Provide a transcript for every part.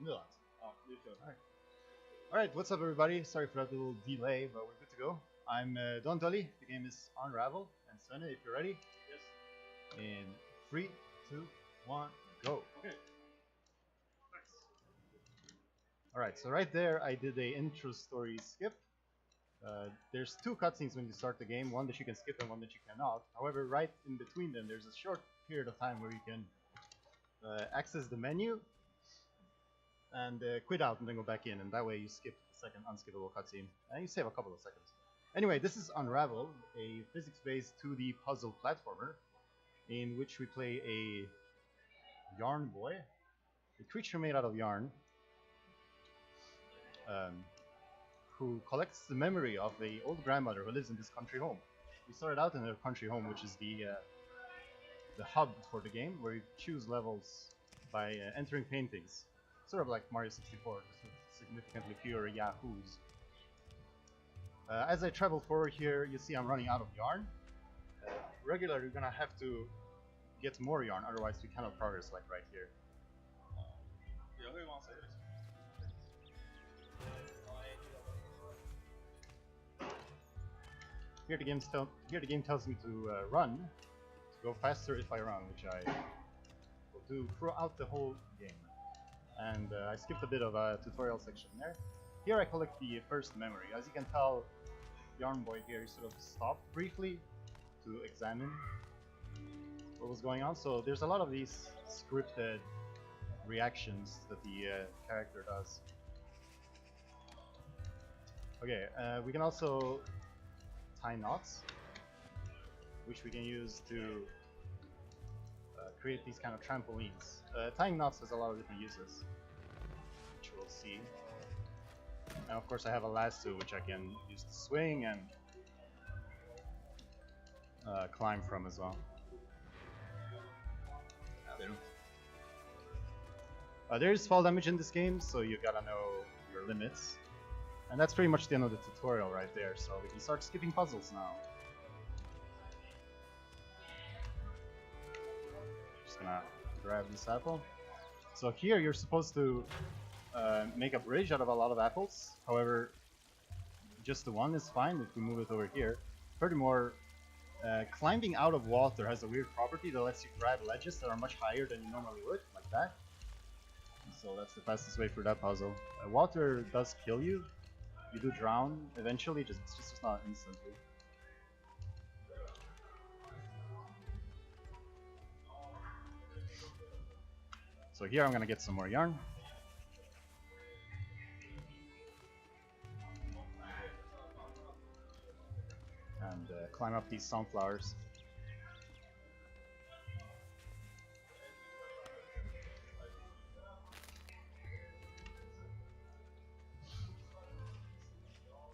Not. Oh, you should. Alright, what's up everybody? Sorry for that little delay, but we're good to go. I'm DonDoli, the game is Unravel, and Sone, if you're ready. Yes. In 3, 2, 1, go. Okay. Alright, so right there I did a intro story skip. There's two cutscenes when you start the game, one that you can skip and one that you cannot. However, right in between them there's a short period of time where you can access the menu and quit out and then go back in, and that way you skip the second unskippable cutscene and you save a couple of seconds. Anyway, this is Unravel, a physics-based 2D puzzle platformer in which we play a yarn boy, a creature made out of yarn, who collects the memory of the old grandmother who lives in this country home. We started out in her country home, which is the hub for the game, where you choose levels by entering paintings. Sort of like Mario 64, just with significantly fewer yahoos. As I travel forward here, you see I'm running out of yarn. Regularly, you're gonna have to get more yarn, otherwise we cannot progress like right here. Here the game tells me to run, to go faster if I run, which I will do throughout the whole game. And I skipped a bit of a tutorial section there. Here I collect the first memory. As you can tell, Yarn Boy here sort of stopped briefly to examine what was going on. So there's a lot of these scripted reactions that the character does. Okay, we can also tie knots, which we can use to create these kind of trampolines. Tying knots has a lot of different uses, which we'll see. And of course I have a lasso, which I can use to swing and climb from as well. There is fall damage in this game, so you gotta know your limits. And that's pretty much the end of the tutorial right there, so we can start skipping puzzles now. Just gonna grab this apple. So here you're supposed to make a bridge out of a lot of apples. However, just the one is fine if we move it over here. Furthermore, climbing out of water has a weird property that lets you grab ledges that are much higher than you normally would, like that. So that's the fastest way through that puzzle. Water does kill you. You do drown eventually, it's just not instantly. So here I'm gonna get some more yarn. And climb up these sunflowers.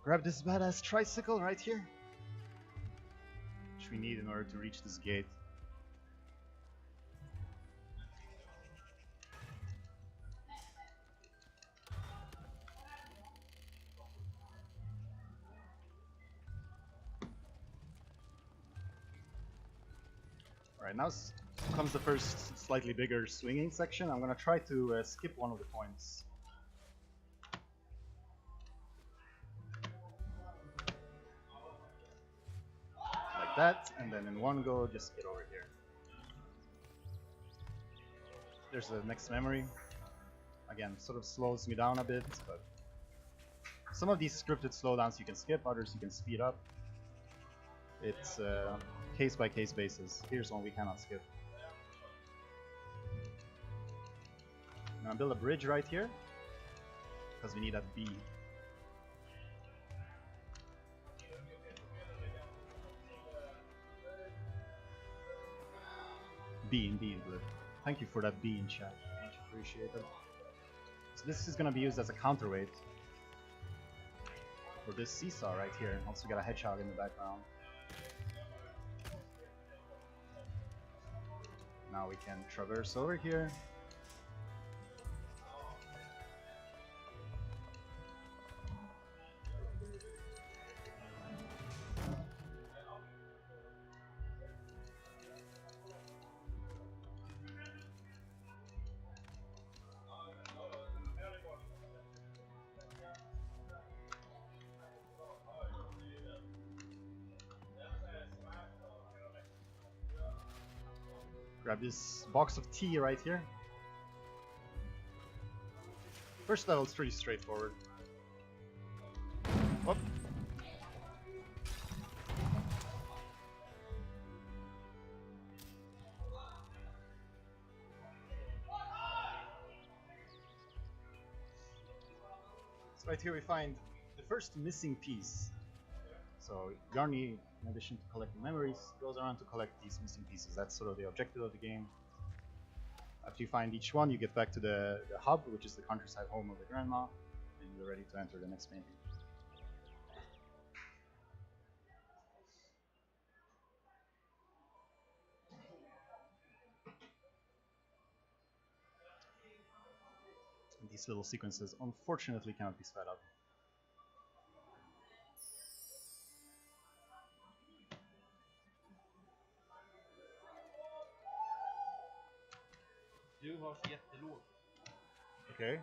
Grab this badass tricycle right here, which we need in order to reach this gate. Alright, now comes the first slightly bigger swinging section. I'm gonna try to skip one of the points. That, and then in one go just get over here. There's the next memory. Again, sort of slows me down a bit, but some of these scripted slowdowns you can skip, others you can speed up. It's case by case basis. Here's one we cannot skip. I'm gonna build a bridge right here because we need that B. B indeed, but thank you for that B in chat, much appreciated. So this is gonna be used as a counterweight for this seesaw right here. Also got a hedgehog in the background. Now we can traverse over here. Grab this box of tea right here. First level is pretty straightforward. Whoop. So right here we find the first missing piece. So Yarny, in addition to collecting memories, goes around to collect these missing pieces. That's sort of the objective of the game. After you find each one, you get back to the hub, which is the countryside home of the grandma, and you're ready to enter the next main game. And these little sequences unfortunately cannot be sped up. Du har så jättelågt. Okej.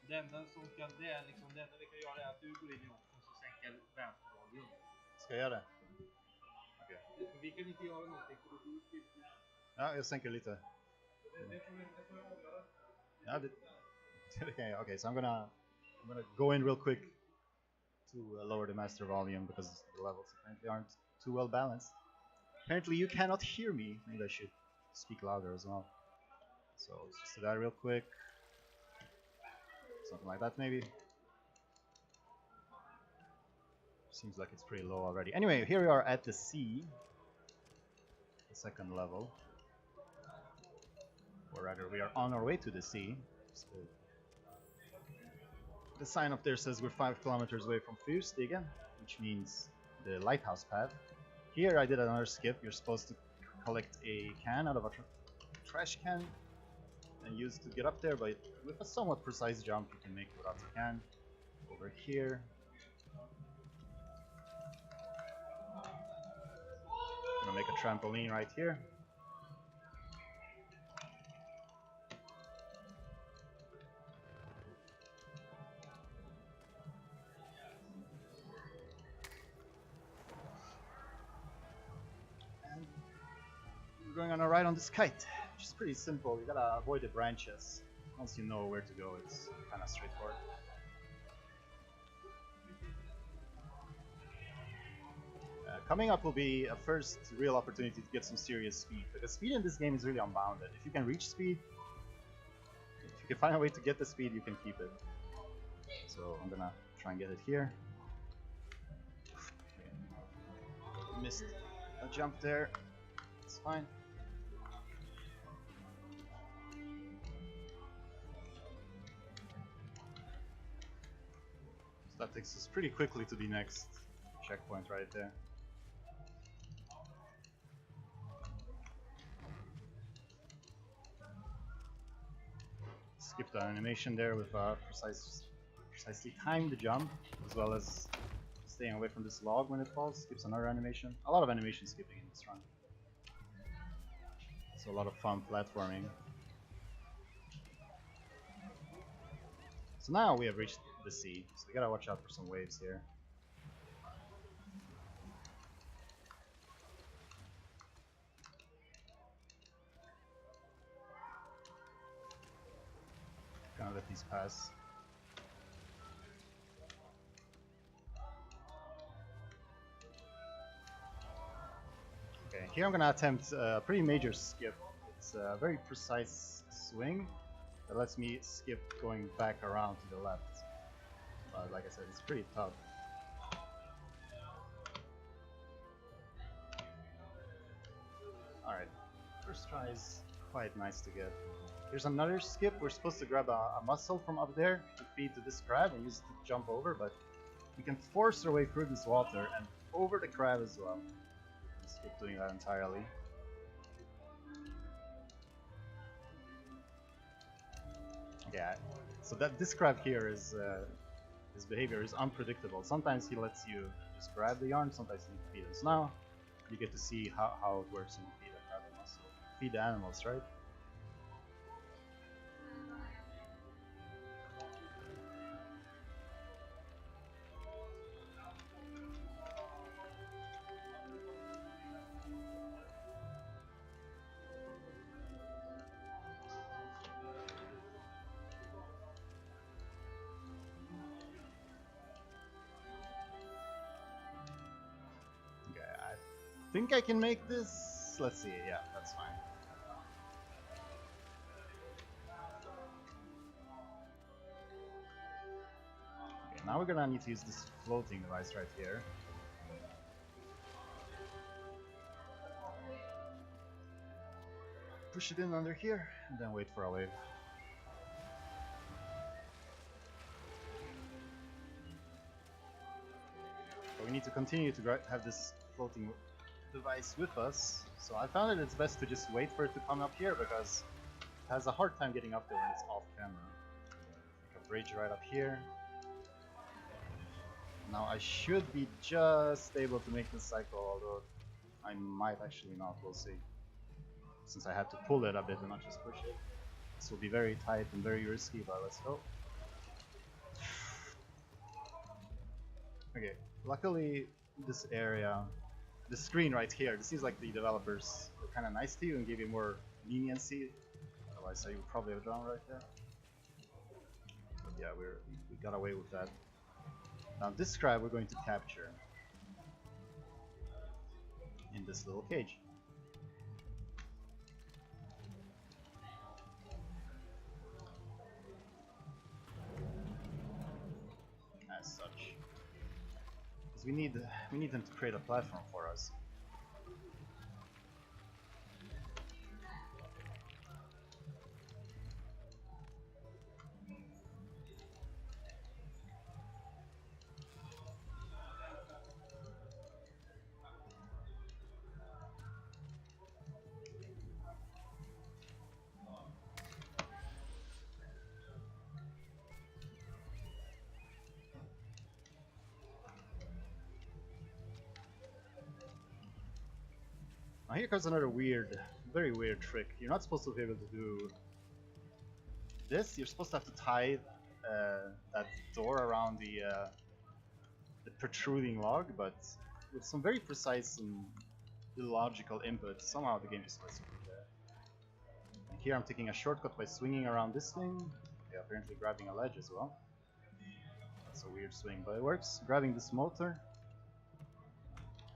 Det enda som kan, det är liksom, det enda vi kan göra är att du går in i option och sänker vänsterradion. Ska jag göra det? Okej. Vi kan inte göra någonting för då går du. Ja, jag sänker lite. Det får jag avgöra. Ja, okay, so I'm gonna go in real quick to lower the master volume because the levels apparently aren't too well balanced. Apparently you cannot hear me. Maybe I should speak louder as well. So let's just do that real quick. Something like that maybe. Seems like it's pretty low already. Anyway, here we are at the sea. The second level. Or rather, we are on our way to the sea. So the sign up there says we're 5 kilometers away from Fyrstigen, which means the lighthouse path. Here I did another skip. You're supposed to collect a can out of a trash can and use it to get up there, but with a somewhat precise jump you can make it without the can. Over here. I'm gonna make a trampoline right here. Going on a ride on this kite, which is pretty simple. You gotta avoid the branches. Once you know where to go, it's kind of straightforward. Coming up will be a first real opportunity to get some serious speed, because speed in this game is really unbounded. If you can reach speed, if you can find a way to get the speed, you can keep it. So I'm gonna try and get it here. Missed a jump there. It's fine. So that takes us pretty quickly to the next checkpoint right there. Skip the animation there with precisely timed jump, as well as staying away from this log when it falls. Skips another animation. A lot of animation skipping in this run. So a lot of fun platforming. So now we have reached the sea, so we gotta watch out for some waves here. Gonna let these pass. Okay, here I'm gonna attempt a pretty major skip. It's a very precise swing that lets me skip going back around to the left. But like I said, it's pretty tough. Alright, first try is quite nice to get. Here's another skip. We're supposed to grab a mussel from up there to feed to this crab and use it to jump over, but we can force our way through this water and over the crab as well. Skip doing that entirely. Yeah, so this crab here is his behavior is unpredictable. Sometimes he lets you just grab the yarn, sometimes you feed it. So now you get to see how it works when you feed a crab a mussel. Feed the animals, right? think I can make this. Let's see. Yeah, that's fine. Okay, now we're gonna need to use this floating device right here. Push it in under here, and then wait for a wave. But we need to continue to have this floating device with us, so I found that it's best to just wait for it to come up here because it has a hard time getting up there when it's off camera. Like a bridge right up here. Now I should be just able to make this cycle, although I might actually not, we'll see. Since I had to pull it a bit and not just push it. This will be very tight and very risky, but let's go. Okay, luckily this area, the screen right here, this seems like the developers were kind of nice to you and gave you more leniency. Otherwise you would probably have drowned right there. But yeah, we got away with that. Now this crab we're going to capture in this little cage. As such, because we need them to create a platform for us. Now here comes another very weird trick. You're not supposed to be able to do this. You're supposed to have to tie that door around the protruding log, but with some very precise and illogical input, somehow the game just lets you do that. And here I'm taking a shortcut by swinging around this thing. Yeah, apparently grabbing a ledge as well. That's a weird swing, but it works. Grabbing this motor,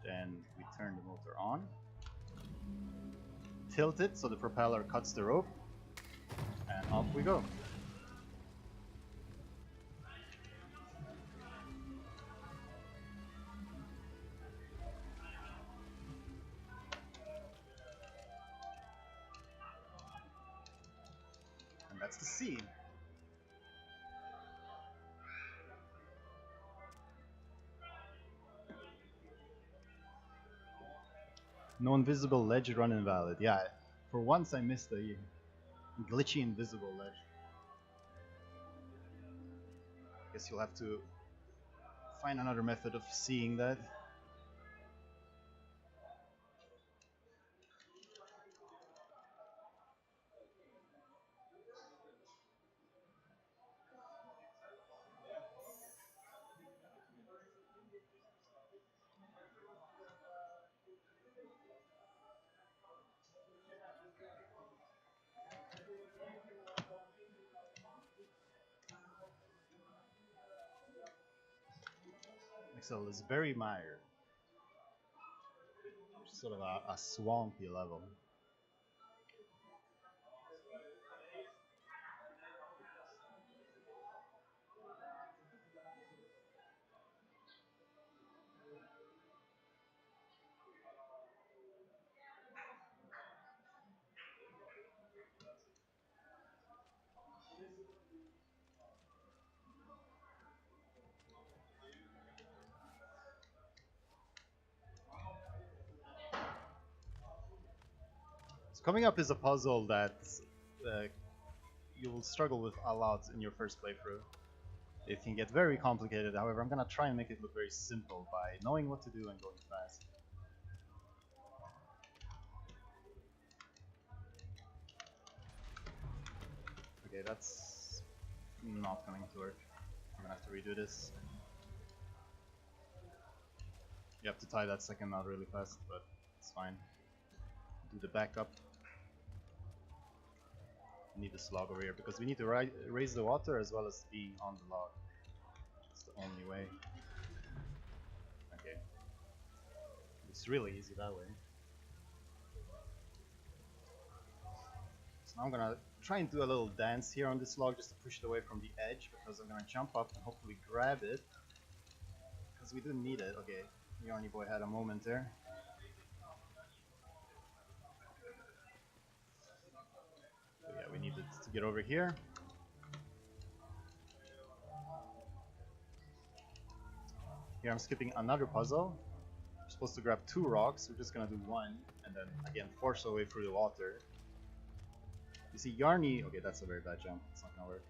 then we turn the motor on. Tilt it so the propeller cuts the rope, and off we go. And that's the sea. No invisible ledge run invalid. Yeah, for once I missed a glitchy invisible ledge. Guess you'll have to find another method of seeing that. Excel is very mired. Sort of a swampy level. Coming up is a puzzle that you will struggle with a lot in your first playthrough. It can get very complicated, however I'm gonna try and make it look very simple by knowing what to do and going fast. Okay, that's not going to work. I'm gonna have to redo this. You have to tie that second knot really fast, but it's fine. Do the backup. Need this log over here because we need to raise the water as well as being on the log. It's the only way. Okay. It's really easy that way. So now I'm gonna try and do a little dance here on this log just to push it away from the edge, because I'm gonna jump up and hopefully grab it, because we do need it. Okay, Yarny boy had a moment there. So yeah, we needed to get over here. Here I'm skipping another puzzle. We're supposed to grab 2 rocks, we're just gonna do 1, and then again force our way through the water. You see Yarny, okay, that's a very bad jump, it's not gonna work.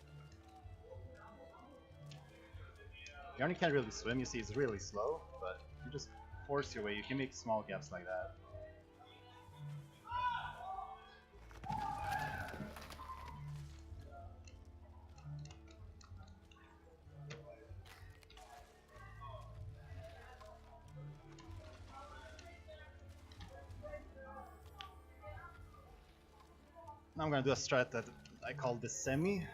Yarny can't really swim, you see he's really slow, but you just force your way, you can make small gaps like that. Now I'm gonna do a strat that I call the semi,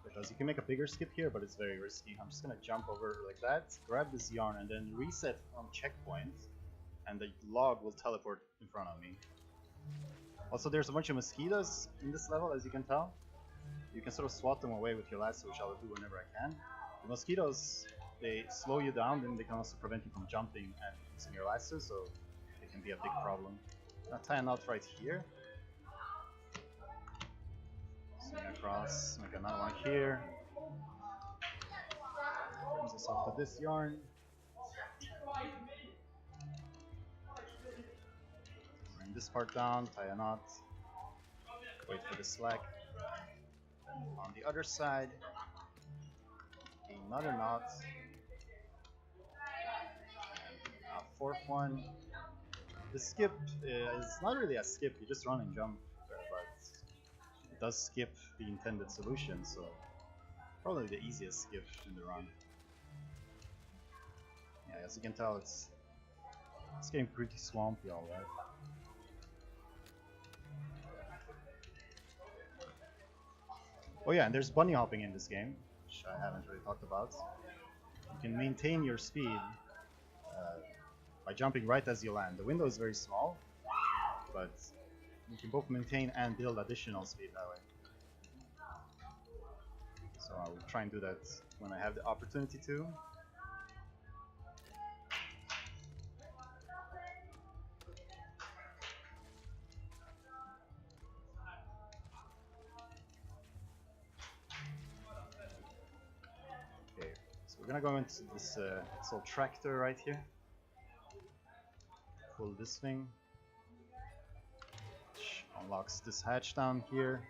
because you can make a bigger skip here, but it's very risky. I'm just gonna jump over like that, grab this yarn, and then reset on checkpoint, and the log will teleport in front of me. Also, there's a bunch of mosquitoes in this level, as you can tell. You can sort of swat them away with your lasso, which I will do whenever I can. The mosquitoes, they slow you down, then they can also prevent you from jumping and using your lasso, so it can be a big problem. I'm gonna tie a knot right here. Swing across, make another one here. Brings us off to this yarn. Bring this part down, tie a knot. Wait for the slack. On the other side, another knot. And a 4th one. The skip is not really a skip, you just run and jump, but it does skip the intended solution, so probably the easiest skip in the run. Yeah, as you can tell, it's getting pretty swampy alright. Oh yeah, and there's bunny hopping in this game, which I haven't really talked about. You can maintain your speed by jumping right as you land. The window is very small, but you can both maintain and build additional speed that way. So I will try and do that when I have the opportunity to. Okay, so we're gonna go into this little tractor right here. Pull this thing, which unlocks this hatch down here.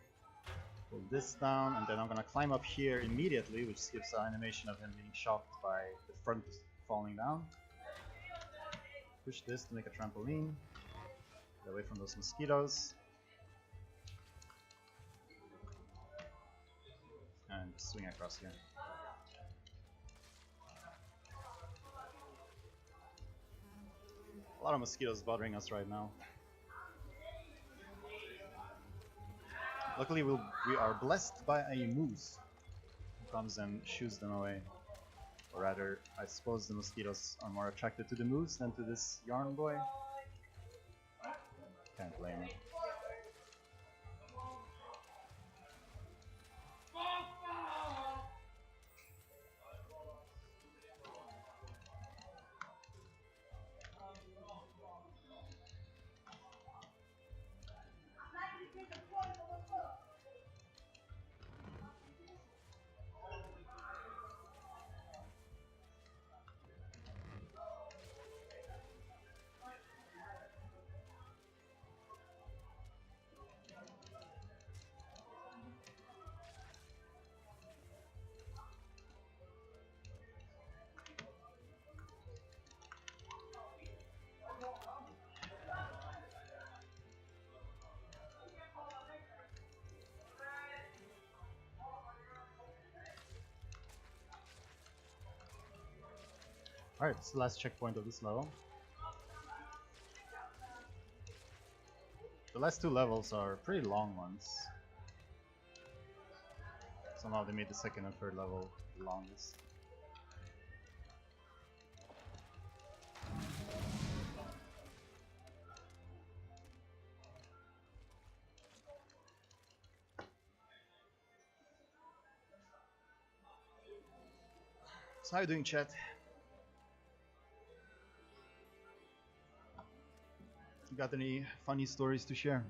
Pull this down, and then I'm gonna climb up here immediately, which gives an animation of him being shocked by the front falling down. Push this to make a trampoline. Get away from those mosquitoes. And swing across here. A lot of mosquitoes bothering us right now. Luckily we are blessed by a moose who comes and shoos them away. Or rather, I suppose the mosquitoes are more attracted to the moose than to this yarn boy. Can't blame me. Alright, it's the last checkpoint of this level. The last 2 levels are pretty long ones. Somehow they made the 2nd and 3rd level the longest. So how you doing, chat? You got any funny stories to share?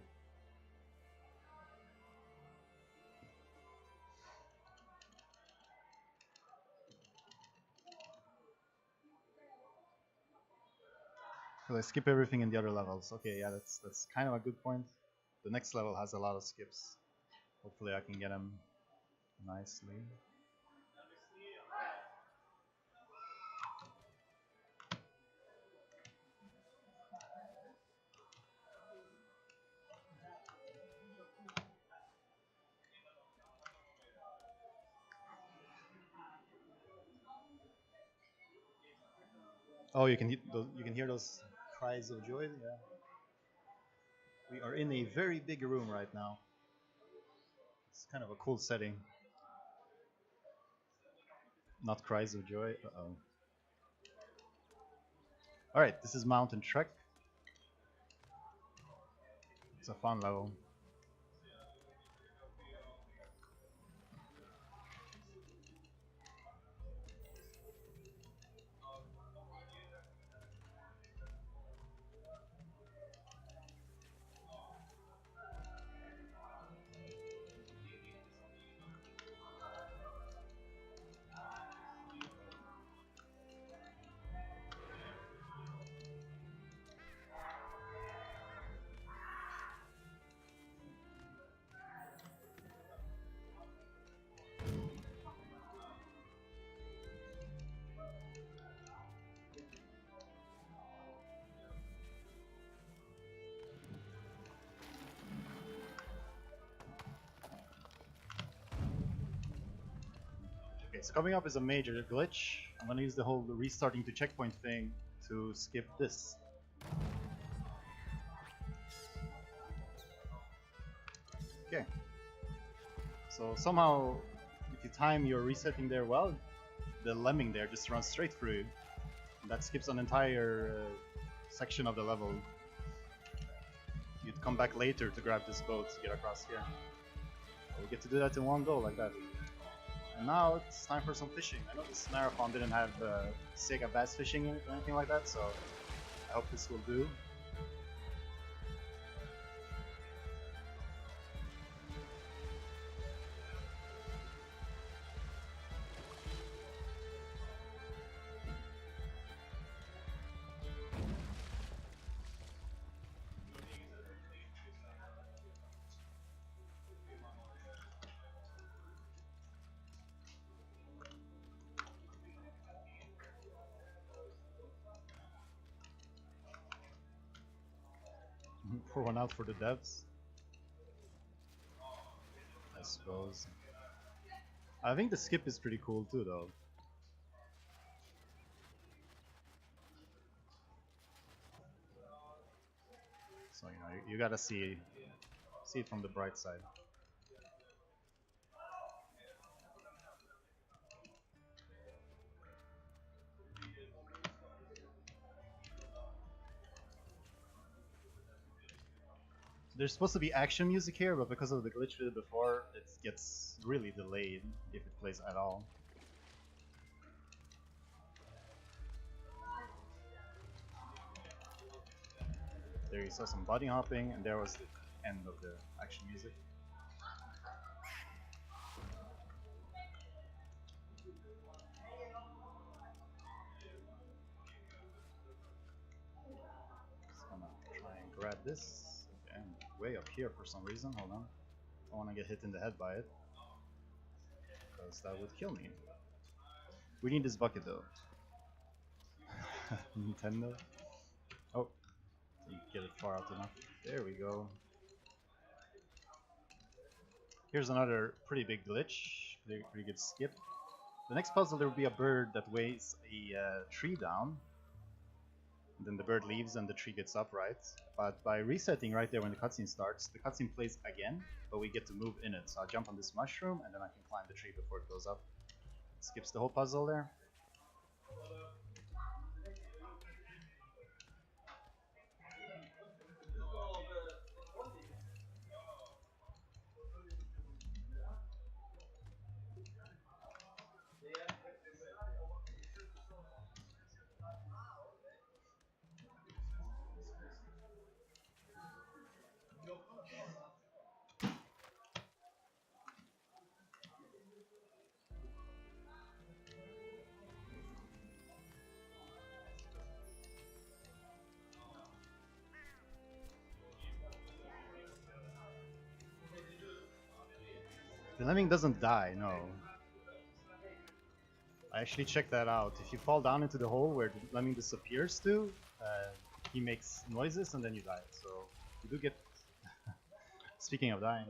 So I skip everything in the other levels. Okay, yeah, that's kind of a good point. The next level has a lot of skips. Hopefully I can get them nicely. Oh, you can hear those cries of joy. Yeah. We are in a very big room right now. It's kind of a cool setting. Not cries of joy. Uh-oh. Alright, this is Mountain Trek. It's a fun level. Okay, so coming up is a major glitch. I'm gonna use the whole restarting to checkpoint thing to skip this. Okay. So somehow, if you time your resetting there well, the lemming there just runs straight through you. And that skips an entire section of the level. You'd come back later to grab this boat to get across here. So we get to do that in one go like that. And now it's time for some fishing. I know this marathon didn't have Sega bass fishing in it or anything like that, so I hope this will do. Pour one out for the devs, I suppose. I think the skip is pretty cool too, though. So you know, you gotta see it from the bright side. There's supposed to be action music here, but because of the glitch we did before, it gets really delayed if it plays at all. There you saw some bunny hopping, and there was the end of the action music. Just gonna try and grab this. Okay, I'm way up here for some reason. Hold on. I want to get hit in the head by it, because that would kill me. We need this bucket though. Nintendo. Oh, didn't get it far out enough. There we go. Here's another pretty big glitch. Pretty good skip. The next puzzle, there will be a bird that weighs a tree down. And then the bird leaves and the tree gets upright. But by resetting right there when the cutscene starts, the cutscene plays again, but we get to move in it. So I'll jump on this mushroom and then I can climb the tree before it goes up. It skips the whole puzzle there. The lemming doesn't die, no. I actually checked that out. If you fall down into the hole where the lemming disappears to, he makes noises and then you die. So you do get... Speaking of dying,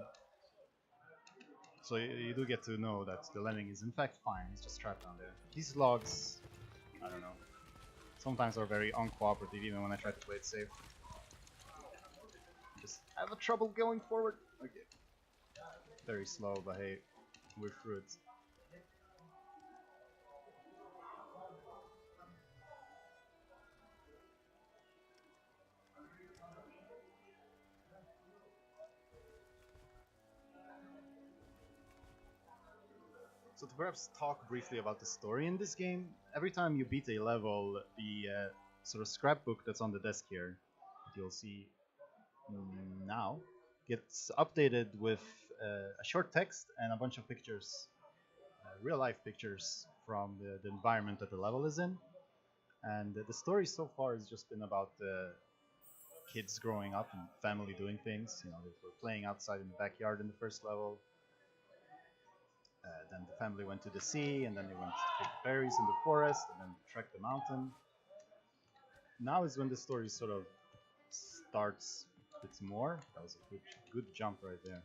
so you do get to know that the lemming is in fact fine. He's just trapped down there. These logs, I don't know, sometimes are very uncooperative even when I try to play it safe. Just have a trouble going forward. Okay. Very slow, but hey, we're through it. So to perhaps talk briefly about the story in this game, every time you beat a level, the sort of scrapbook that's on the desk here, that you'll see now, gets updated with a short text and a bunch of pictures, real life pictures from the environment that the level is in. And the story so far has just been about kids growing up and family doing things. You know, they were playing outside in the backyard in the first level. Then the family went to the sea, and then they went to pick berries in the forest, and then trekked the mountain. Now is when the story sort of starts a bit more. That was a good jump right there.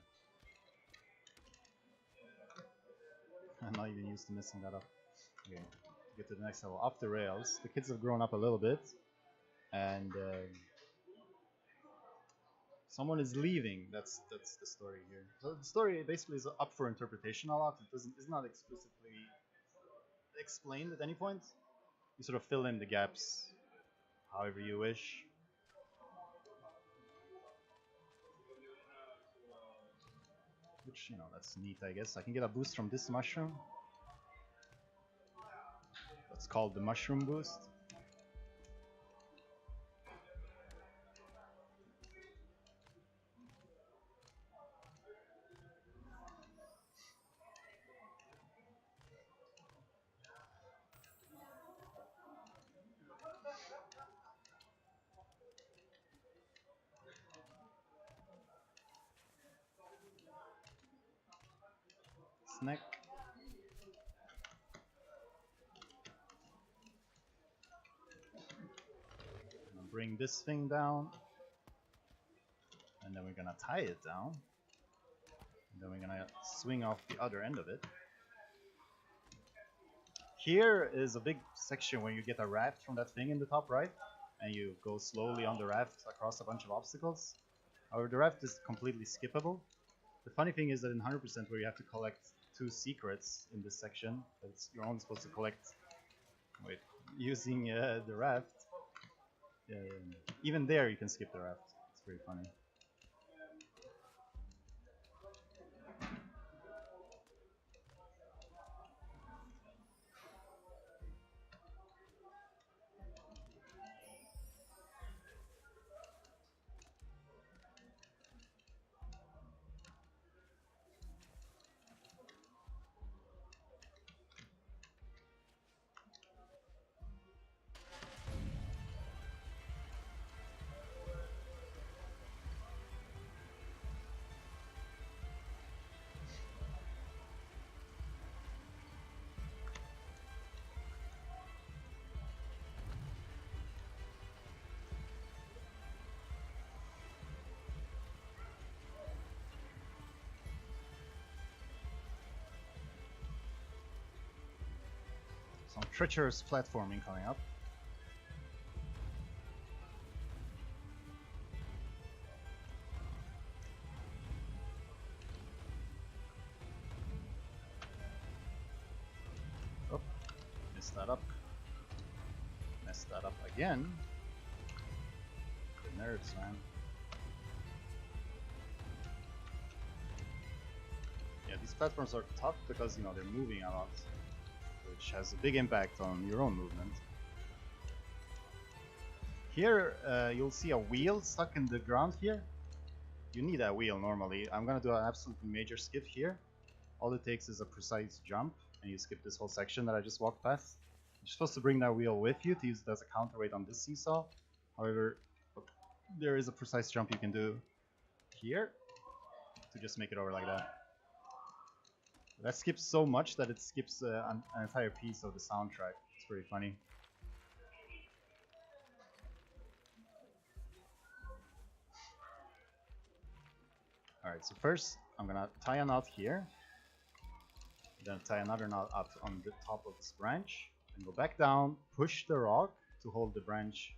I'm not even used to messing that up. Okay, get to the next level. Off the rails. The kids have grown up a little bit, and someone is leaving. That's the story here. So the story basically is up for interpretation a lot. It's not explicitly explained at any point. You sort of fill in the gaps however you wish. Which, you know, that's neat, I guess. I can get a boost from this mushroom. That's called the mushroom boost. Snack. Bring this thing down, and then we're gonna tie it down, and then we're gonna swing off the other end of it. Here is a big section where you get a raft from that thing in the top right, and you go slowly on the raft across a bunch of obstacles. However, the raft is completely skippable. The funny thing is that in 100% where you have to collect 2 secrets in this section, you're only supposed to collect using the raft. Even there you can skip the raft. It's pretty funny. Some treacherous platforming coming up. Oh, messed that up. Messed that up again. The nerves, man. Yeah, these platforms are tough because, you know, they're moving a lot, which has a big impact on your own movement. Here, you'll see a wheel stuck in the ground here. You need that wheel normally. I'm gonna do an absolutely major skip here. All it takes is a precise jump, and you skip this whole section that I just walked past. You're supposed to bring that wheel with you to use it as a counterweight on this seesaw. However, there is a precise jump you can do here to just make it over like that. That skips so much that it skips an entire piece of the soundtrack. It's pretty funny. Alright, so first I'm gonna tie a knot here. Then tie another knot up on the top of this branch. And go back down, push the rock to hold the branch,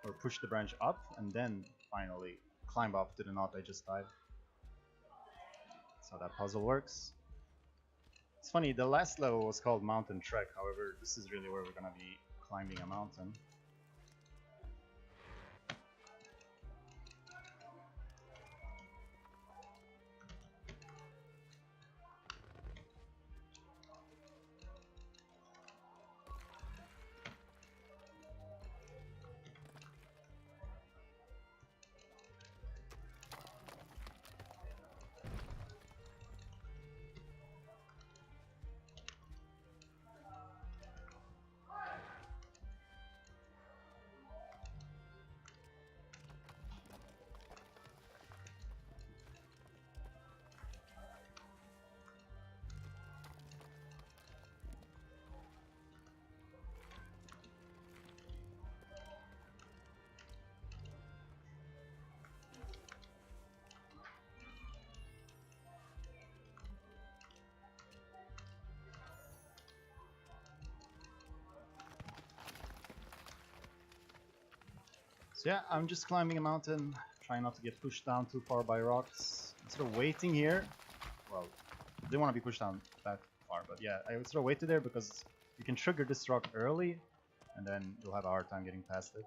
or push the branch up, and then finally climb up to the knot I just tied. That's how that puzzle works. It's funny, the last level was called Mountain Trek, however, this is really where we're gonna be climbing a mountain. So yeah, I'm just climbing a mountain, trying not to get pushed down too far by rocks. I'm sort of waiting here. Well, I didn't want to be pushed down that far, but yeah, I sort of waited there because you can trigger this rock early, and then you'll have a hard time getting past it.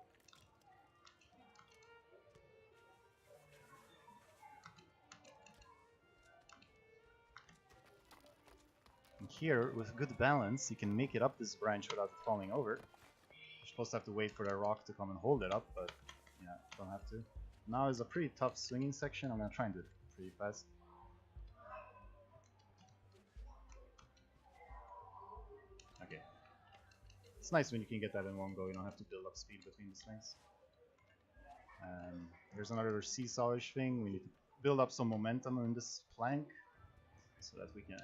And here, with good balance, you can make it up this branch without it falling over. You're supposed to have to wait for the rock to come and hold it up, but yeah, don't have to. Now is a pretty tough swinging section. I'm gonna try and do it pretty fast. Okay. It's nice when you can get that in one go, you don't have to build up speed between these things. There's another seesawish thing. We need to build up some momentum on this plank so that we can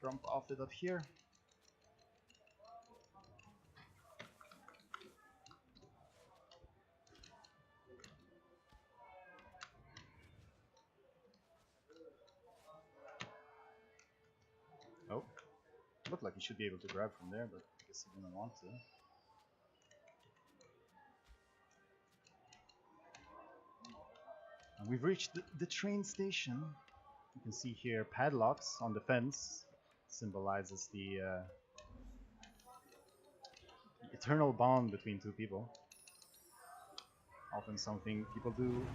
jump off it up here. Oh, looked like he should be able to grab from there, but I guess he didn't want to. And we've reached the train station. You can see here padlocks on the fence. Symbolizes the eternal bond between two people. Often something people do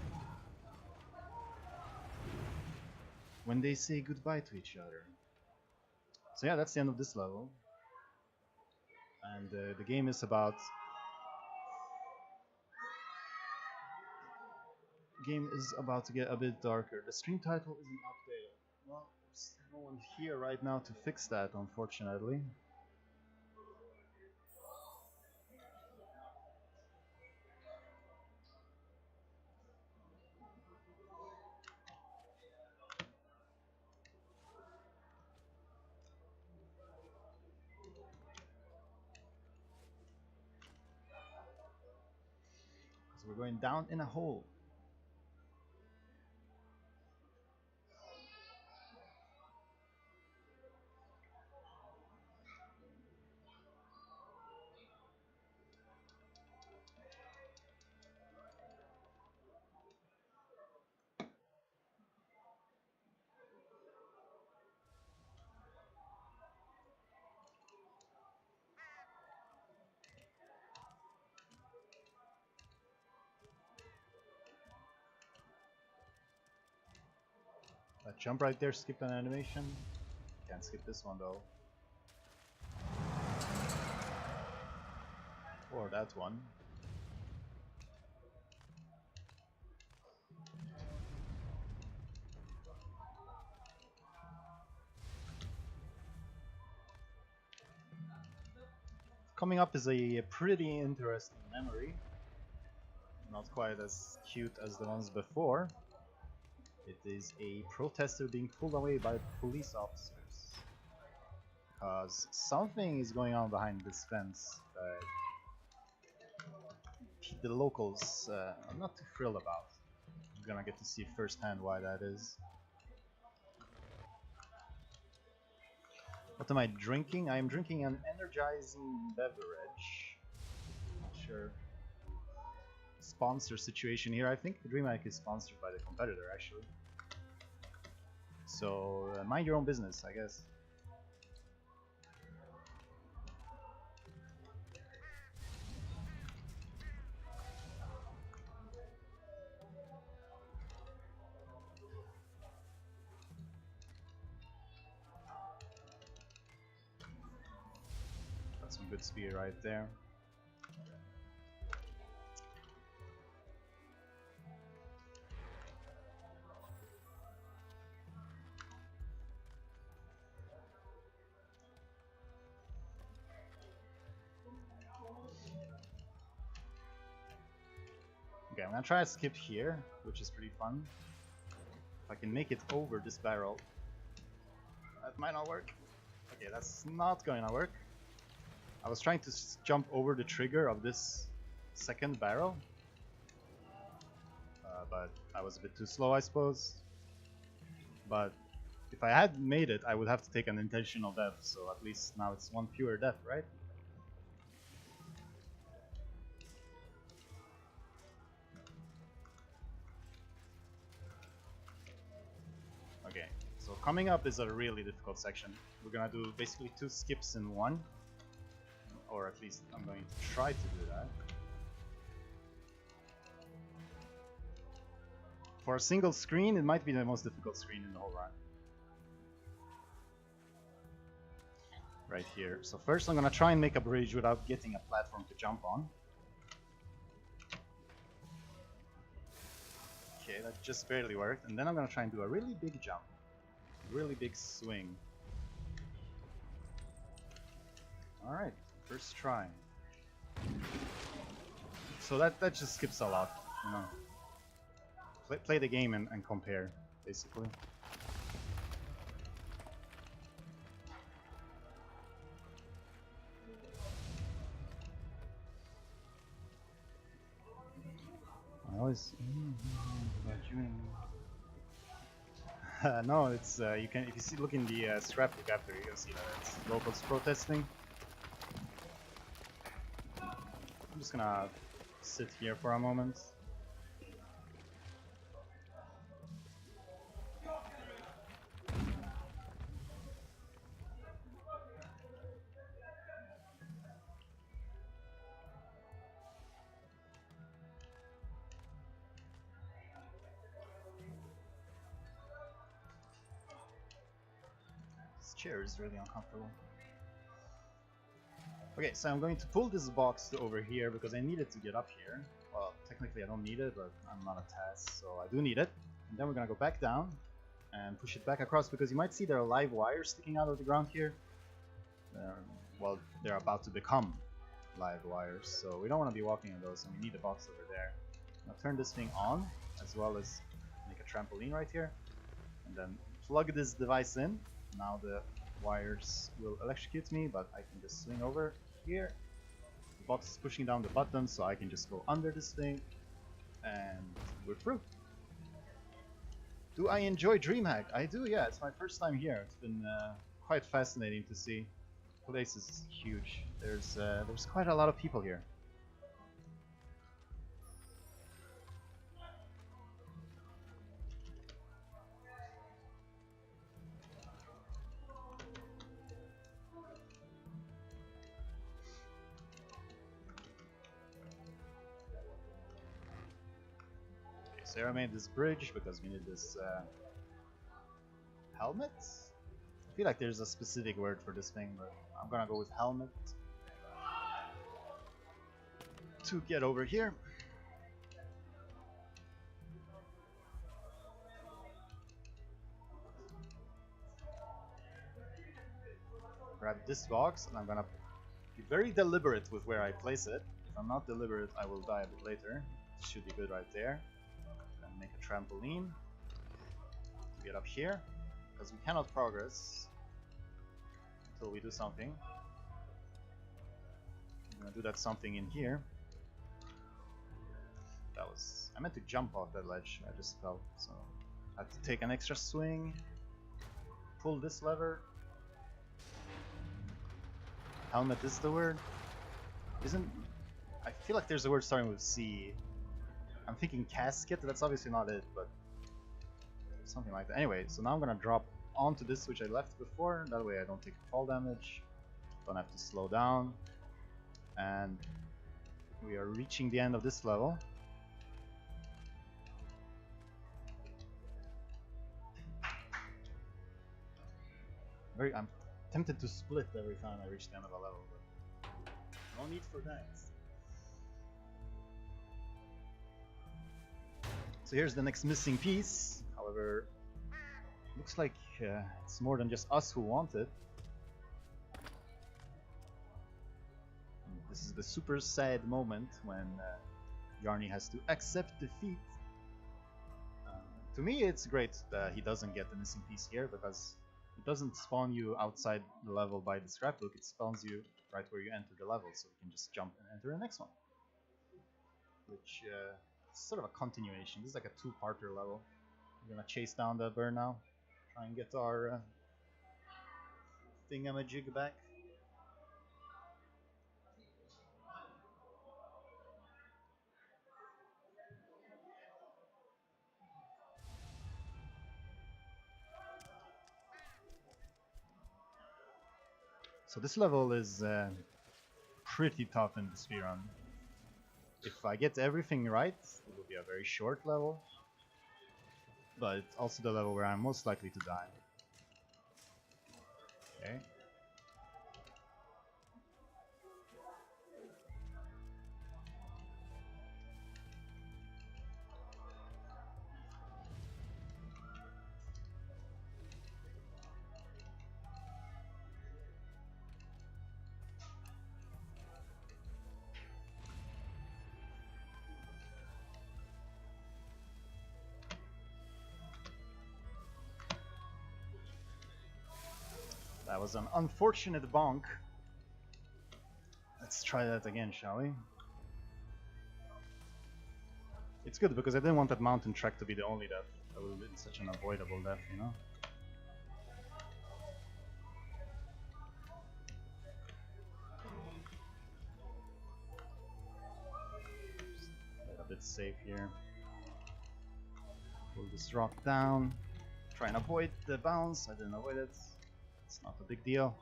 when they say goodbye to each other. So yeah, that's the end of this level. And the game is about... The game is about to get a bit darker. The stream title isn't updated. Well, there's no one here right now to fix that, unfortunately. So we're going down in a hole. That jump right there skipped an animation. Can't skip this one though. Or that one. Coming up is a pretty interesting memory. Not quite as cute as the ones before. It is a protester being pulled away by police officers. Because something is going on behind this fence that the locals are not too thrilled about. I'm gonna get to see firsthand why that is. What am I drinking? I am drinking an energizing beverage. Not sure. Sponsor situation here. I think DreamHack is sponsored by the competitor actually. So mind your own business, I guess. That's some good speed right there. Okay, I'm gonna try to skip here, which is pretty fun. If I can make it over this barrel. That might not work. Okay, that's not going to work. I was trying to jump over the trigger of this second barrel. But I was a bit too slow, I suppose. But if I had made it, I would have to take an intentional death, so at least now it's one pure death, right? Okay, so coming up is a really difficult section. We're gonna do basically 2 skips in one, or at least I'm going to try to do that. For a single screen, it might be the most difficult screen in the whole run. Right here. So first I'm gonna try and make a bridge without getting a platform to jump on. Okay, that just barely worked. And then I'm gonna try and do a really big jump. Really big swing. Alright, first try. So that just skips a lot, you know. Play the game and compare, basically. I always no, it's you can if you see look in the scrapbook after, you'll see that it's locals protesting. I'm just gonna sit here for a moment. This chair is really uncomfortable. Okay, so I'm going to pull this box over here because I need it to get up here. Well, technically I don't need it, but I'm not a task, so I do need it. And then we're gonna go back down and push it back across because you might see there are live wires sticking out of the ground here. Well, they're about to become live wires, so we don't want to be walking on those, and we need a box over there. Now turn this thing on, as well as make a trampoline right here, and then plug this device in. Now the wires will electrocute me, but I can just swing over here. The box is pushing down the button, so I can just go under this thing, and we're through. Do I enjoy DreamHack? I do, yeah. It's my first time here. It's been quite fascinating to see. The place is huge. There's quite a lot of people here. Sarah made this bridge because we need this helmet? I feel like there's a specific word for this thing, but I'm gonna go with helmet to get over here. Grab this box, and I'm gonna be very deliberate with where I place it. If I'm not deliberate, I will die a bit later. It should be good right there. And make a trampoline to get up here, because we cannot progress till we do something. I'm gonna do that something in here. That was... I meant to jump off that ledge, I just fell, so I have to take an extra swing, pull this lever. Helmet is the word? Isn't... I feel like there's a word starting with C. I'm thinking casket, that's obviously not it, but something like that. Anyway, so now I'm gonna drop onto this which I left before, that way I don't take fall damage, don't have to slow down, and we are reaching the end of this level. I'm tempted to split every time I reach the end of a level, but no need for that. So here's the next missing piece. However, looks like it's more than just us who want it. This is the super sad moment when Yarny has to accept defeat. To me, it's great that he doesn't get the missing piece here, because it doesn't spawn you outside the level by the scrapbook, it spawns you right where you enter the level, so you can just jump and enter the next one. Which is sort of a continuation. This is like a two-parter level. We're gonna chase down the bird now, try and get our thingamajig back. So this level is pretty tough in the speedrun. If I get everything right, it will be a very short level, but it's also the level where I'm most likely to die. Okay. That was an unfortunate bonk. Let's try that again, shall we? It's good because I didn't want that mountain track to be the only death. That would have been such an avoidable death, you know? Get a bit safe here. Pull this rock down. Try and avoid the bounce. I didn't avoid it. It's not a big deal.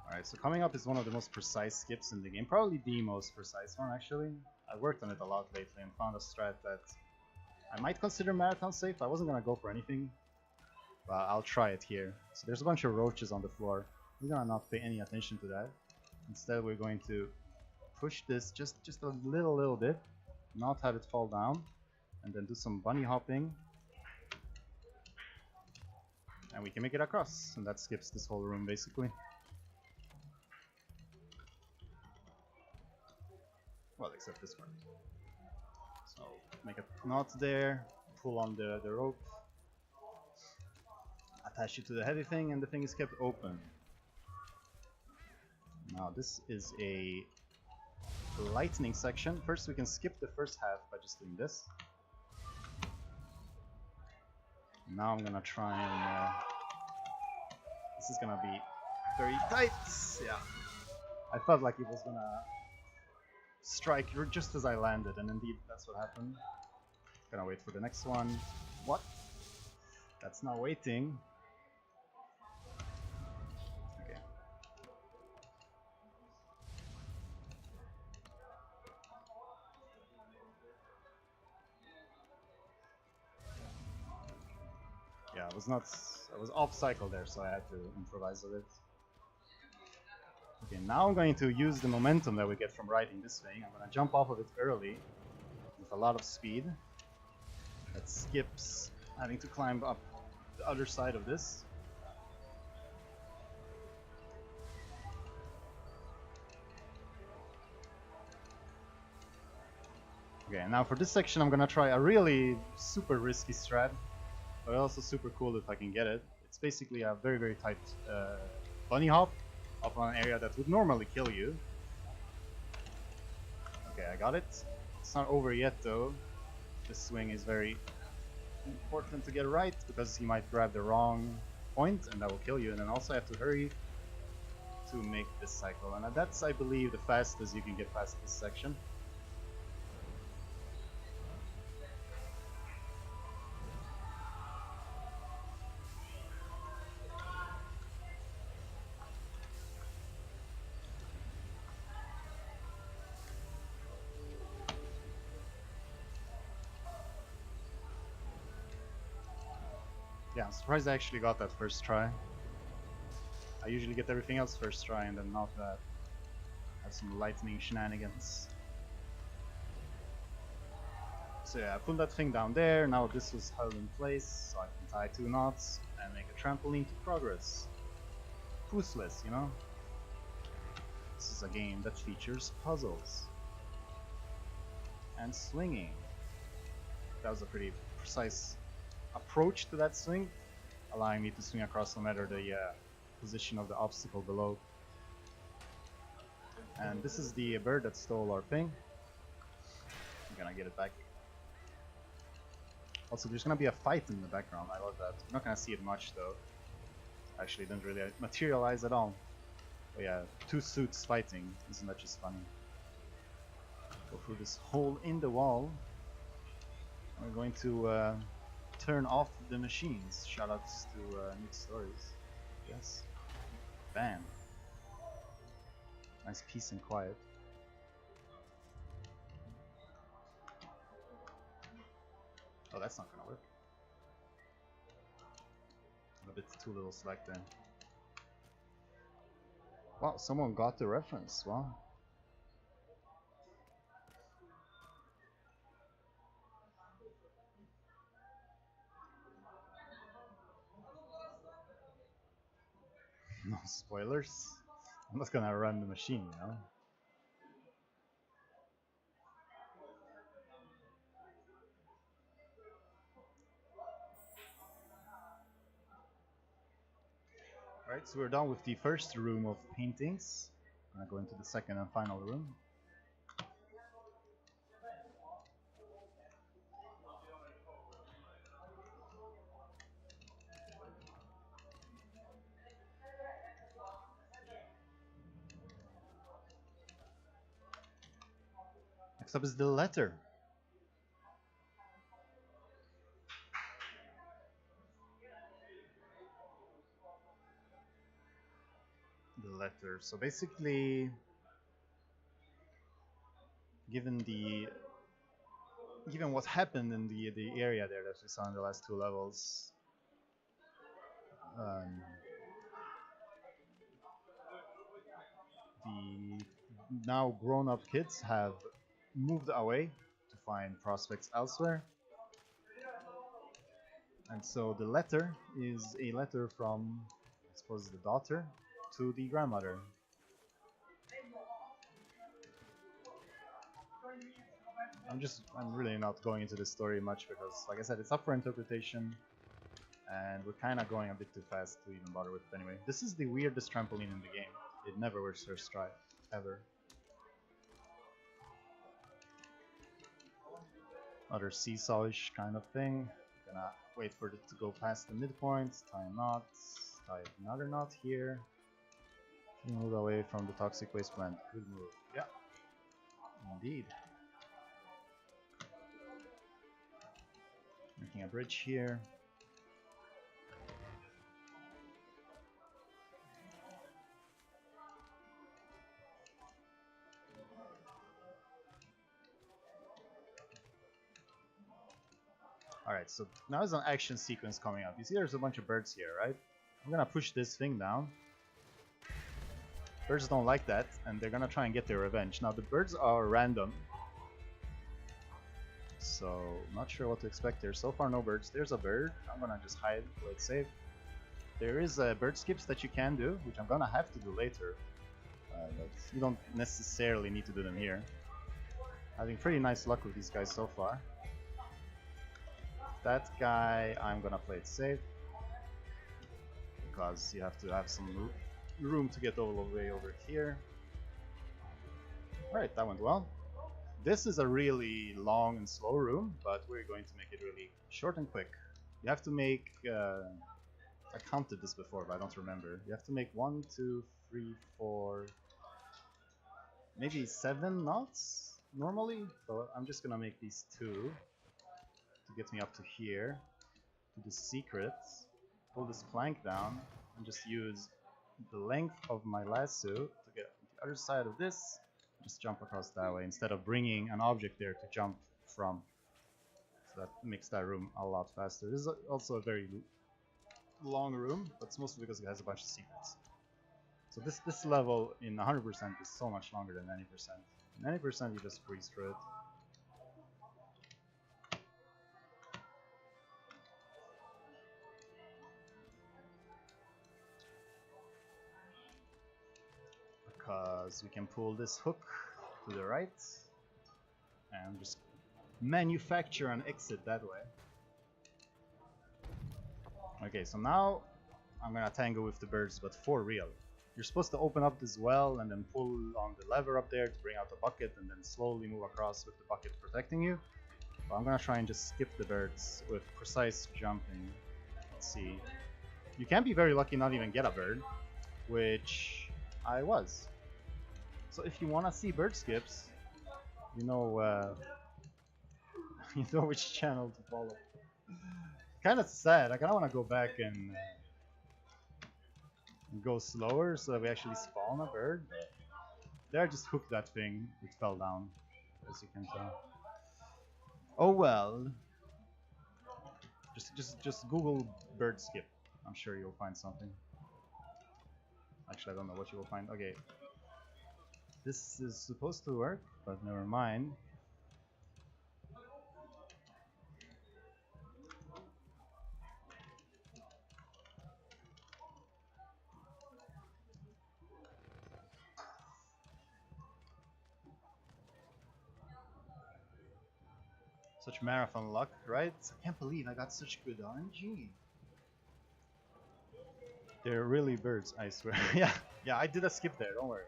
Alright, so coming up is one of the most precise skips in the game. Probably the most precise one, actually. I worked on it a lot lately and found a strat that I might consider marathon safe. I wasn't gonna go for anything, but I'll try it here. So there's a bunch of roaches on the floor. We're gonna not pay any attention to that. Instead, we're going to push this just a little bit, not have it fall down, and then do some bunny hopping. And we can make it across, and that skips this whole room basically. Well, except this part. So make a knot there, pull on the rope, attach it to the heavy thing, and the thing is kept open. Now this is a lightning section. First we can skip the first half by just doing this. Now I'm gonna try and this is gonna be very tight. Yeah, I felt like it was gonna strike just as I landed, and indeed that's what happened. Gonna wait for the next one. What? That's not waiting. Okay. Yeah, I was off cycle there, so I had to improvise a bit. Okay, now I'm going to use the momentum that we get from riding this thing. I'm gonna jump off of it early with a lot of speed. That skips having to climb up the other side of this. Okay, now for this section I'm gonna try a really super risky strat. but also super cool if I can get it. It's basically a very, very tight bunny hop off an area that would normally kill you. Okay, I got it. It's not over yet though. This swing is very important to get right because he might grab the wrong point and that will kill you, and then also I have to hurry to make this cycle, and that's, I believe, the fastest you can get past this section. Yeah, I'm surprised I actually got that first try. I usually get everything else first try and then not that. Have some lightning shenanigans. So yeah, I put that thing down there. Now this was held in place, so I can tie 2 knots and make a trampoline to progress. Useless, you know? This is a game that features puzzles. And swinging. That was a pretty precise approach to that swing, allowing me to swing across no matter the position of the obstacle below. And this is the bird that stole our thing. I'm gonna get it back. Also, there's gonna be a fight in the background. I love that. I'm not gonna see it much though. Actually, it didn't really materialize at all. But yeah, 2 suits fighting. Isn't that just funny? Go through this hole in the wall. We're going to turn off the machines. Shoutouts to Nick Stories. Yes. Bam. Nice peace and quiet. Oh, that's not gonna work. A bit too little slack there. Wow, someone got the reference. Wow. No spoilers. I'm not gonna run the machine, you know. Alright, so we're done with the first room of paintings. I'm gonna go into the second and final room. Next up is the letter. The letter. So basically, given what happened in the area there that we saw in the last 2 levels, the now grown-up kids have moved away to find prospects elsewhere. And so the letter is a letter from, I suppose, the daughter to the grandmother. I'm really not going into this story much because, like I said, it's up for interpretation, and we're kind of going a bit too fast to even bother with it anyway. This is the weirdest trampoline in the game. It never works first try, ever. Another seesaw-ish kind of thing. Gonna wait for it to go past the midpoint, tie a knot, tie another knot here. Move away from the toxic wasteland. Good move. Yeah, indeed. Making a bridge here. Alright, so now there's an action sequence coming up. You see there's a bunch of birds here, right? I'm gonna push this thing down. Birds don't like that, and they're gonna try and get their revenge. Now the birds are random, so not sure what to expect there. So far no birds. There's a bird. I'm gonna just hide, play it safe. There is bird skips that you can do, which I'm gonna have to do later. But you don't necessarily need to do them here. Having pretty nice luck with these guys so far. That guy, I'm gonna play it safe because you have to have some room to get all the way over here. Alright, that went well. This is a really long and slow room, but we're going to make it really short and quick. You have to make, I counted this before, but I don't remember. You have to make 1, 2, 3, 4, maybe 7 knots normally. So I'm just gonna make these 2 to get me up to here, to the secrets. Pull this plank down and just use the length of my lasso to get on the other side of this. Just jump across that way instead of bringing an object there to jump from. So that makes that room a lot faster. This is also a very long room, but it's mostly because it has a bunch of secrets. So this level in 100% is so much longer than 90%. In 90% you just breeze through it. Because we can pull this hook to the right and just manufacture an exit that way. Okay, so now I'm gonna tango with the birds, but for real. You're supposed to open up this well and then pull on the lever up there to bring out the bucket and then slowly move across with the bucket protecting you. But I'm gonna try and just skip the birds with precise jumping. Let's see. You can be very lucky not even get a bird, which I was. So if you wanna see bird skips, you know you know which channel to follow. Kind of sad. I kind of want to go back and go slower so that we actually spawn a bird. There, I just hooked that thing. It fell down, as you can tell. Oh well. Just Google bird skip. I'm sure you'll find something. Actually, I don't know what you will find. Okay. This is supposed to work, but never mind. Such marathon luck, right? I can't believe I got such good RNG. They're really birds, I swear. yeah, I did a skip there, don't worry.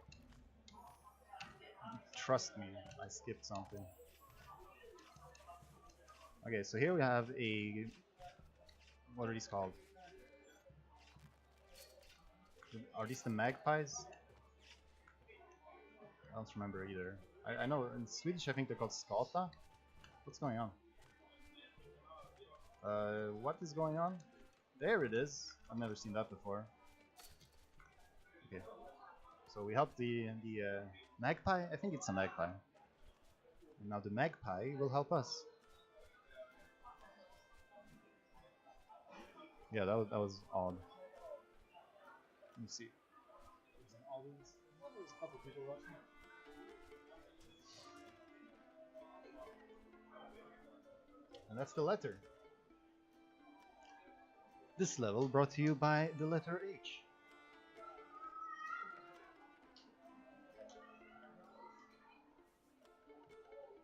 Trust me, I skipped something. Okay, so here we have a... What are these called? Are these the magpies? I don't remember either. I know in Swedish I think they're called skata. What's going on? What is going on? There it is. I've never seen that before. Okay. So we help the magpie. I think it's a magpie. And now the magpie will help us. Yeah, that was odd. Let me see. There's an audience. There's a couple people watching. And that's the letter. This level brought to you by the letter H.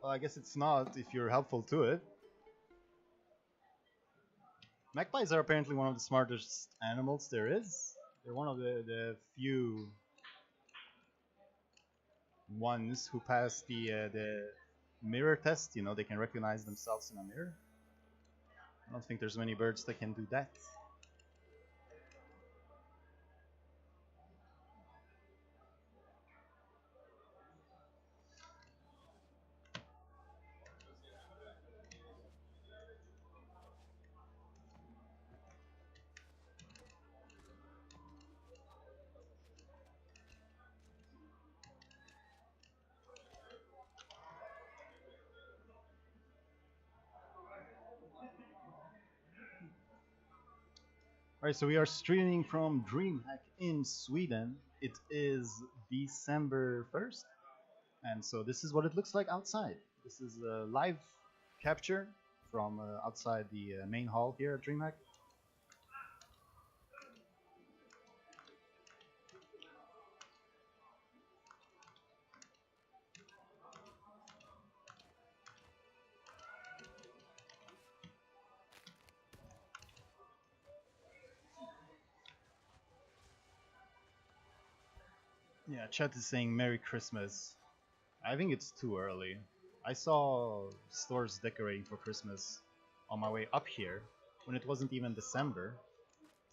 Well, I guess it's not if you're helpful to it. Magpies are apparently one of the smartest animals there is. They're one of the few ones who pass the mirror test. You know, they can recognize themselves in a mirror. I don't think there's many birds that can do that. Alright, so we are streaming from DreamHack in Sweden. It is December 1st, and so this is what it looks like outside. This is a live capture from outside the main hall here at DreamHack. Yeah, chat is saying Merry Christmas. I think it's too early. I saw stores decorating for Christmas on my way up here when it wasn't even December.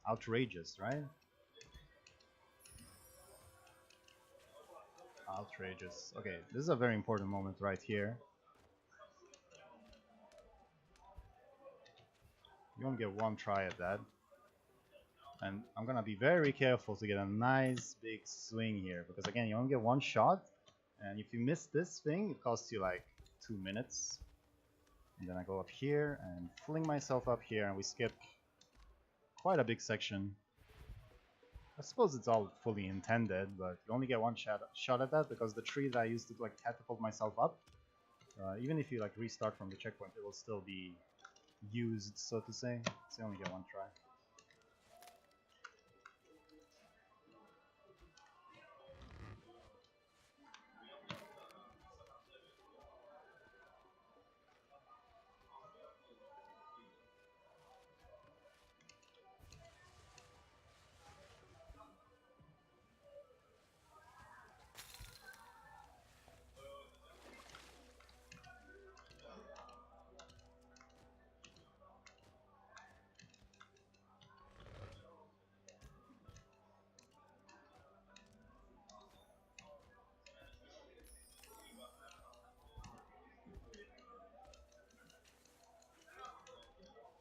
Outrageous, right? Outrageous. Okay, this is a very important moment right here. You only get one try at that. And I'm gonna be very careful to get a nice big swing here, because again, you only get one shot, and if you miss this thing, it costs you like 2 minutes. And then I go up here and fling myself up here, and we skip quite a big section. I suppose it's all fully intended, but you only get one shot at that, because the tree that I used to like catapult myself up, even if you like restart from the checkpoint, it will still be used, so to say. So you only get one try.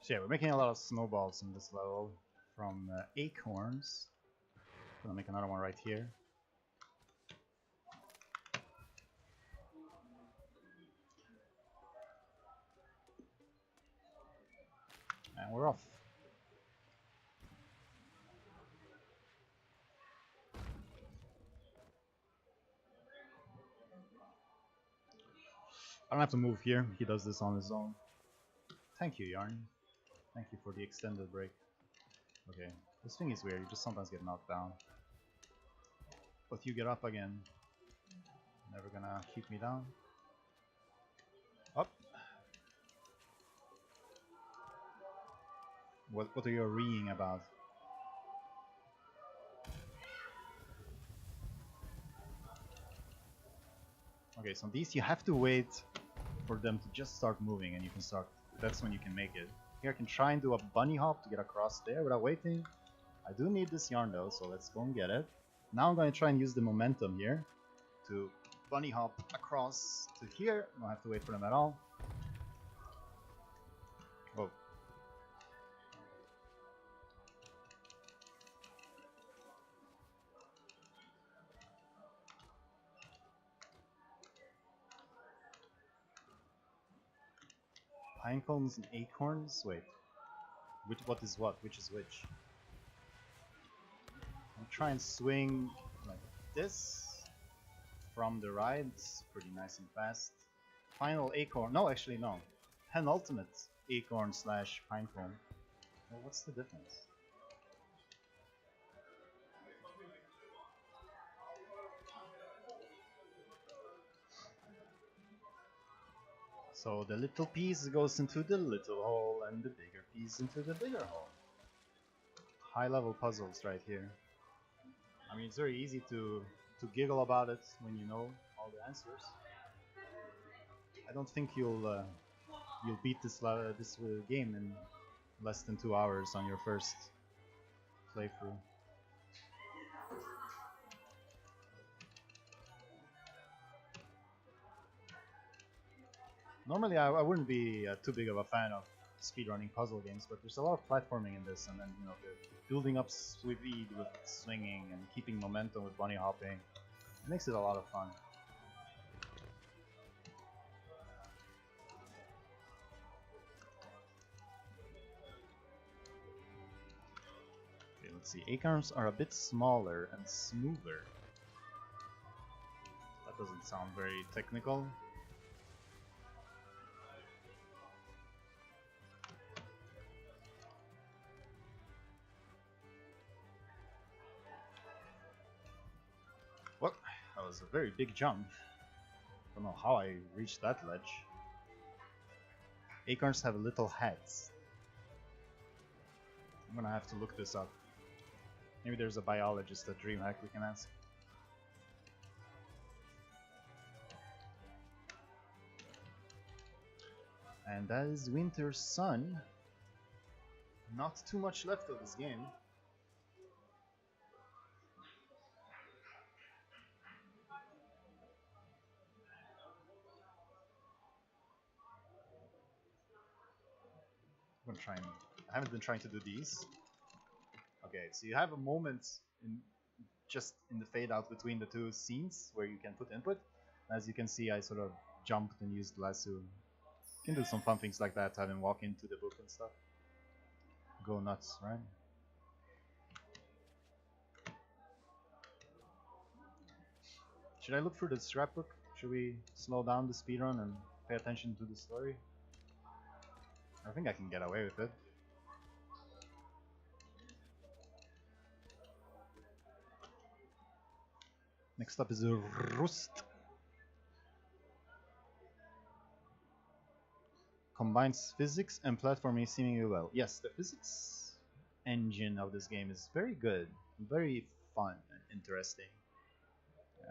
So yeah, we're making a lot of snowballs in this level from acorns. Gonna make another one right here. And we're off. I don't have to move here. He does this on his own. Thank you, Yarn. Thank you for the extended break. Okay, this thing is weird. You just sometimes get knocked down. But you get up again. Never gonna keep me down. Up. What are you reading about? Okay, so these you have to wait for them to just start moving, and you can start. That's when you can make it. Here I can try and do a bunny hop to get across there without waiting. I do need this yarn though, so let's go and get it. Now I'm going to try and use the momentum here to bunny hop across to here. Don't have to wait for them at all. Whoa. Pine cones and acorns? Wait. What is what? Which is which? I'll try and swing like this from the ride. It's pretty nice and fast. Final acorn. No, actually, no. Penultimate acorn slash pinecone. Well, what's the difference? So the little piece goes into the little hole, and the bigger piece into the bigger hole. High level puzzles right here. I mean, it's very easy to giggle about it when you know all the answers. I don't think you'll beat this game in less than 2 hours on your first playthrough. Normally, I wouldn't be too big of a fan of speedrunning puzzle games, but there's a lot of platforming in this, and then the building up speed with swinging and keeping momentum with bunny hopping. It makes it a lot of fun. Okay, let's see. Acorns are a bit smaller and smoother. That doesn't sound very technical. Well, that was a very big jump. Don't know how I reached that ledge. Acorns have little heads. I'm gonna have to look this up. Maybe there's a biologist at DreamHack we can ask. And that is Winter Sun. Not too much left of this game. I'm gonna try and... I haven't been trying to do these. Okay, so you have a moment just in the fade out between the two scenes where you can put input. As you can see, I sort of jumped and used lasso. You can do some fun things like that, have him walk into the book and stuff. Go nuts, right? Should I look through the scrapbook? Should we slow down the speedrun and pay attention to the story? I think I can get away with it. Next up is Rust. Combines physics and platforming seemingly well. Yes, the physics engine of this game is very good, very fun and interesting.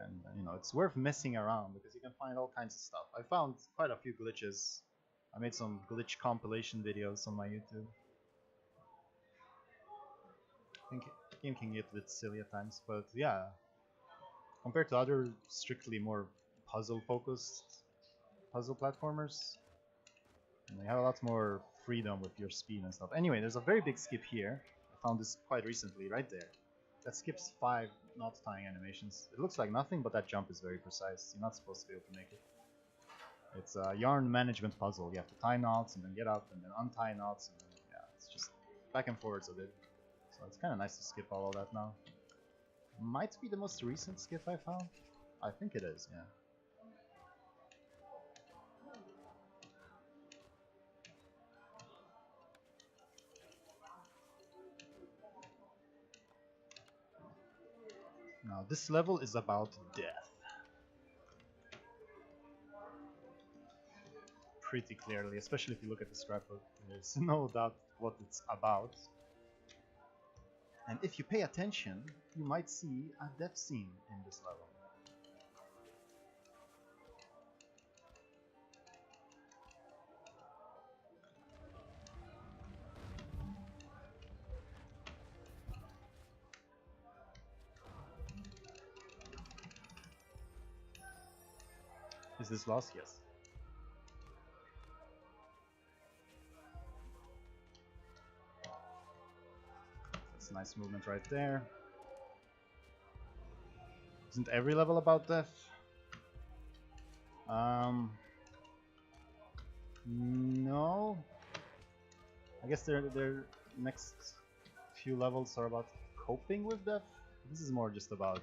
And you know, it's worth messing around because you can find all kinds of stuff. I found quite a few glitches. I made some glitch compilation videos on my YouTube. I think the game can get a bit silly at times, but yeah, compared to other strictly more puzzle-focused puzzle platformers, you have a lot more freedom with your speed and stuff. Anyway, there's a very big skip here. I found this quite recently, right there. That skips 5 knot tying animations. It looks like nothing, but that jump is very precise. You're not supposed to be able to make it. It's a yarn management puzzle. You have to tie knots and then get up and then untie knots. And then, yeah, it's just back and forwards a bit. So it's kind of nice to skip all of that now. Might be the most recent skip I found. I think it is, yeah. Now this level is about death. Pretty clearly, especially if you look at the scrapbook. There's no doubt what it's about. And if you pay attention, you might see a death scene in this level. Is this lost? Yes. That's a nice movement right there. Isn't every level about death? No. I guess their next few levels are about coping with death. This is more just about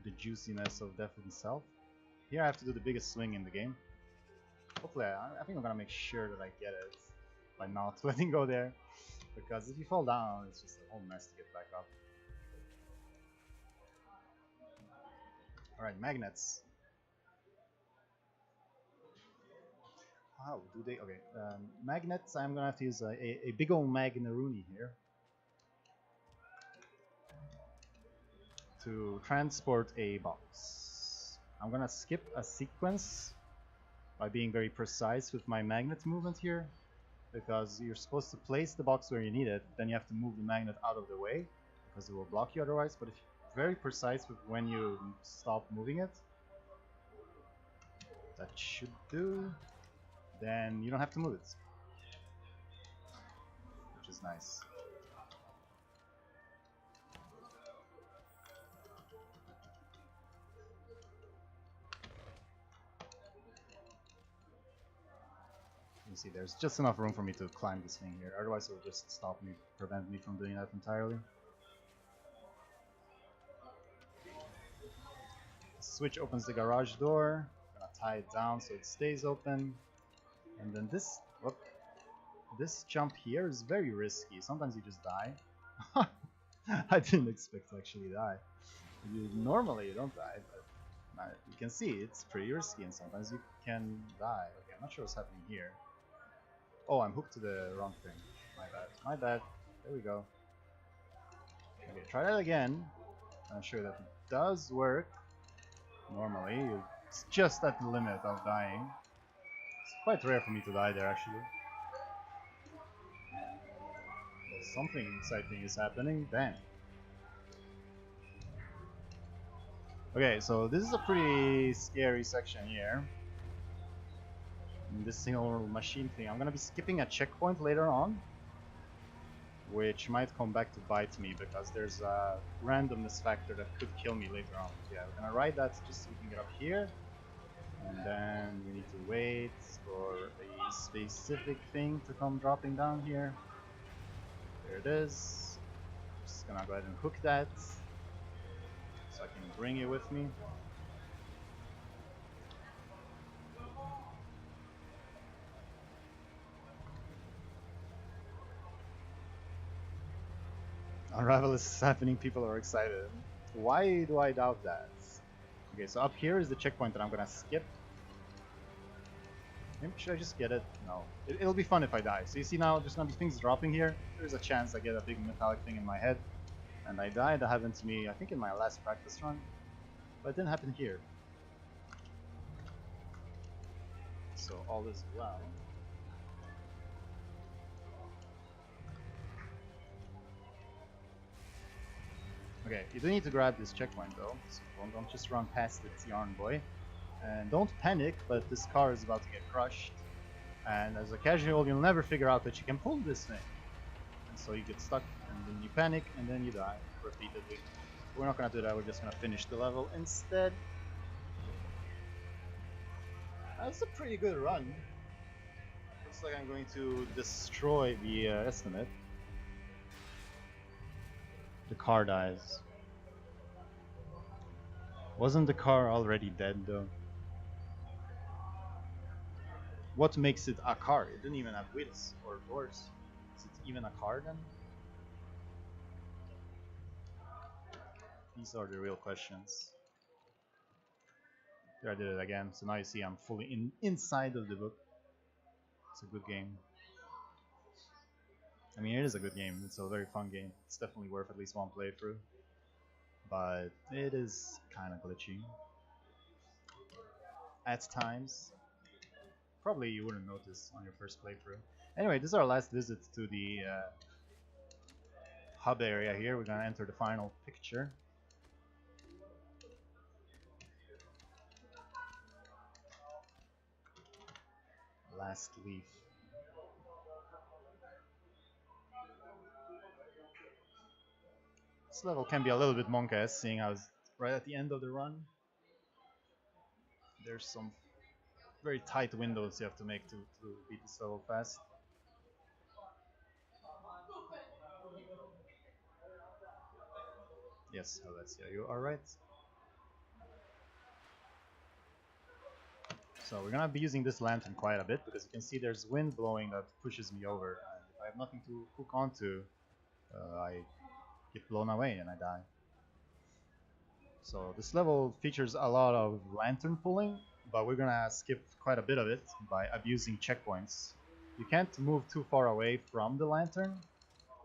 the juiciness of death itself. Here I have to do the biggest swing in the game. Hopefully, I think I'm gonna make sure that I get it by not letting go there. Because if you fall down, it's just a whole mess to get back up. Alright, magnets. How do they... Okay, magnets, I'm gonna have to use a big ol' Magnaroonie here. To transport a box. I'm gonna skip a sequence by being very precise with my magnet movement here, because you're supposed to place the box where you need it, then you have to move the magnet out of the way because it will block you otherwise. But if you're very precise with when you stop moving it, that should do, then you don't have to move it, which is nice. You see, there's just enough room for me to climb this thing here, otherwise it will just stop me, prevent me from doing that entirely. Switch opens the garage door. I'm gonna tie it down so it stays open. And then this jump here is very risky. Sometimes you just die. I didn't expect to actually die. Normally you don't die, but you can see it's pretty risky and sometimes you can die. Okay, I'm not sure what's happening here. Oh, I'm hooked to the wrong thing. My bad. My bad. There we go. Okay, try that again. I'm sure that it does work. Normally, it's just at the limit of dying. It's quite rare for me to die there, actually. Something exciting is happening. Damn. Okay, so this is a pretty scary section here. This single machine thing. I'm gonna be skipping a checkpoint later on, which might come back to bite me because there's a randomness factor that could kill me later on. Yeah, we're gonna ride that just so we can get up here, and then we need to wait for a specific thing to come dropping down here. There it is. Just gonna go ahead and hook that so I can bring it with me. Unravel is happening, people are excited. Why do I doubt that? Okay, so up here is the checkpoint that I'm gonna skip. Maybe should I just get it? No. It'll be fun if I die. So you see now, there's gonna be things dropping here. There's a chance I get a big metallic thing in my head and I die. That happened to me, I think, in my last practice run. But it didn't happen here. So all is well. Okay, you do need to grab this checkpoint though, so don't just run past it, yarn boy. And don't panic, but this car is about to get crushed. And as a casual, you'll never figure out that you can pull this thing. And so you get stuck, and then you panic, and then you die repeatedly. We're not gonna do that, we're just gonna finish the level instead. That's a pretty good run. Looks like I'm going to destroy the estimate. The car dies. Wasn't the car already dead though? What makes it a car? It didn't even have wheels or doors. Is it even a car then? These are the real questions. There, I did it again. So now you see I'm fully inside of the book. It's a good game. I mean, it is a good game. It's a very fun game. It's definitely worth at least one playthrough. But it is kind of glitchy. At times. Probably you wouldn't notice on your first playthrough. Anyway, this is our last visit to the hub area here. We're gonna enter the final picture. Last leaf. This level can be a little bit monk-ass, seeing I was right at the end of the run. There's some very tight windows you have to make to beat this level fast. Yes, Alessia, you are right. So we're gonna be using this lantern quite a bit because you can see there's wind blowing that pushes me over, and if I have nothing to hook onto, I get blown away and I die. So this level features a lot of lantern pulling, but we're gonna skip quite a bit of it by abusing checkpoints. You can't move too far away from the lantern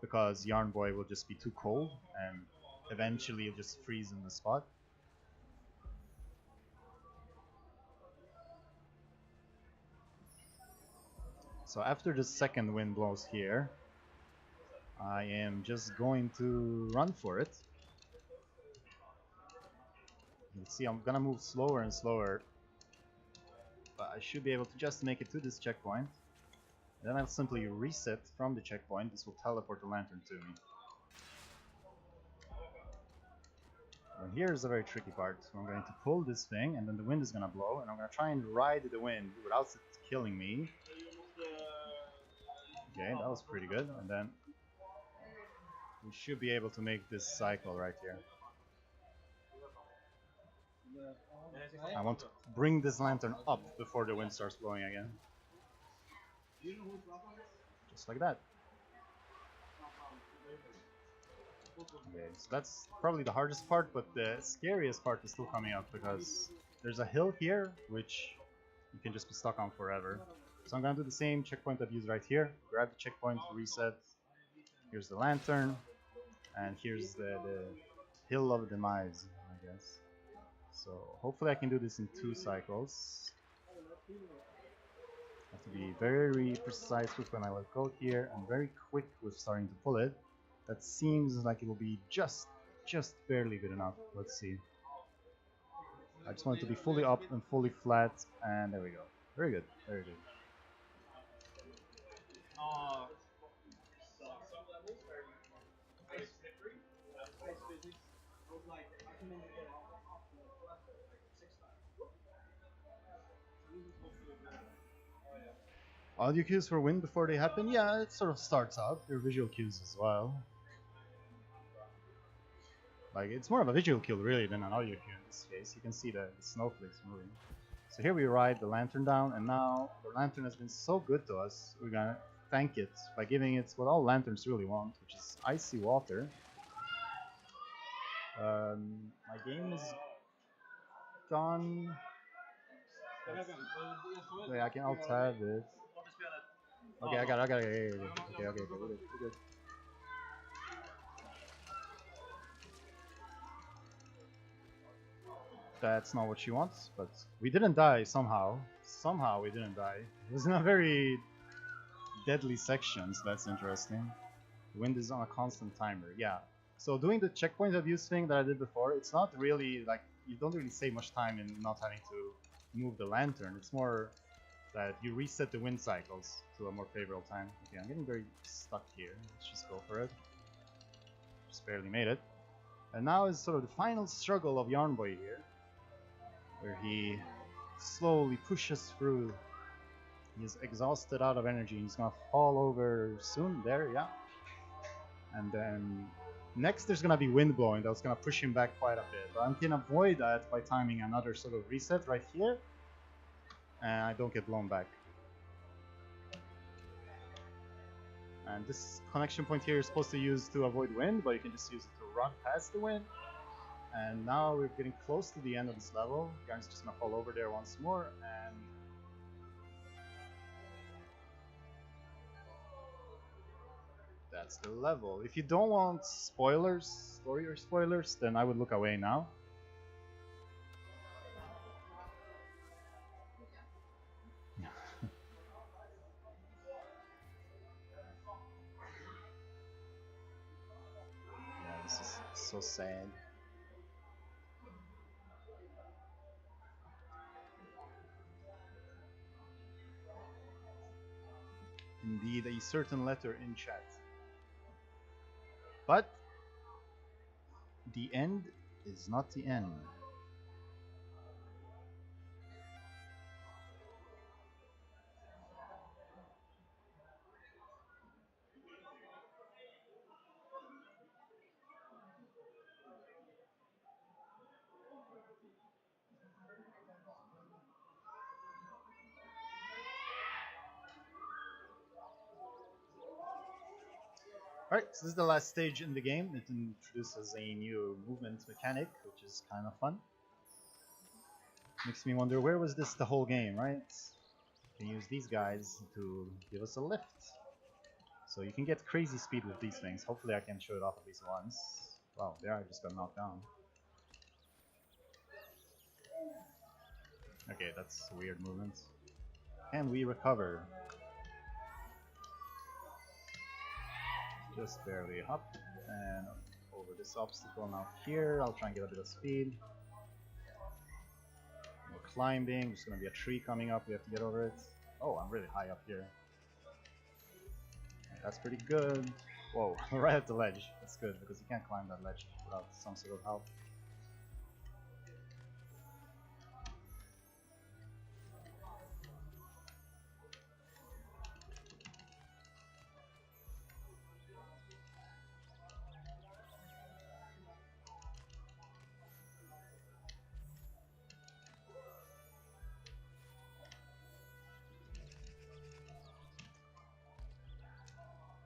because Yarn Boy will just be too cold and eventually you'll just freeze in the spot. So after the second wind blows here, I am just going to run for it. You see, I'm gonna move slower and slower, but I should be able to just make it to this checkpoint. Then I'll simply reset from the checkpoint. This will teleport the lantern to me. And here's the very tricky part. So I'm going to pull this thing, and then the wind is gonna blow, and I'm gonna try and ride the wind without it killing me. Okay, that was pretty good. And then we should be able to make this cycle right here. I want to bring this lantern up before the wind starts blowing again. Just like that. Okay, so that's probably the hardest part, but the scariest part is still coming up because there's a hill here which you can just be stuck on forever. So I'm gonna do the same checkpoint I've used right here. Grab the checkpoint, reset. Here's the lantern, and here's the hill of demise, I guess. So hopefully I can do this in 2 cycles. Have to be very precise with when I let go here, and very quick with starting to pull it. That seems like it will be just barely good enough. Let's see. I just want it to be fully up and fully flat, and there we go. Very good, very good. Audio cues for wind before they happen? Yeah, it sort of starts out. There are visual cues as well. Like, it's more of a visual cue really than an audio cue in this case. You can see the snowflakes moving. So here we ride the lantern down, and now the lantern has been so good to us, we're gonna thank it by giving it what all lanterns really want, which is icy water. My game is gone. Wait, I can alt-tab it. Okay, I got it. Okay, we're good. That's not what she wants, but we didn't die somehow. Somehow we didn't die. It was in a very deadly section, so that's interesting. The wind is on a constant timer, yeah. So doing the checkpoint abuse thing that I did before, it's not really like, you don't really save much time in not having to move the lantern. It's more that you reset the wind cycles to a more favorable time. Okay, I'm getting very stuck here. Let's just go for it. Just barely made it. And now is sort of the final struggle of Yarn Boy here, where he slowly pushes through. He's exhausted out of energy. He's gonna fall over soon. There, yeah. And then next there's gonna be wind blowing. That's gonna push him back quite a bit. But I can avoid that by timing another sort of reset right here, and I don't get blown back. And this connection point here is supposed to use to avoid wind, but you can just use it to run past the wind. And now we're getting close to the end of this level. Guy's just gonna fall over there once more, and that's the level. If you don't want spoilers, story or spoilers, then I would look away now. Yeah, this is so sad. Indeed, a certain letter in chat. But the end is not the end. Alright, so this is the last stage in the game. It introduces a new movement mechanic, which is kind of fun. Makes me wonder, where was this the whole game, right? You can use these guys to give us a lift. So you can get crazy speed with these things. Hopefully I can show it off at least once. Wow, there I just got knocked down. Okay, that's a weird movement. Can we recover? Just barely up and over this obstacle. Now here, I'll try and get a bit of speed. We're climbing. There's gonna be a tree coming up. We have to get over it. Oh, I'm really high up here. That's pretty good. Whoa, right at the ledge. That's good because you can't climb that ledge without some sort of help.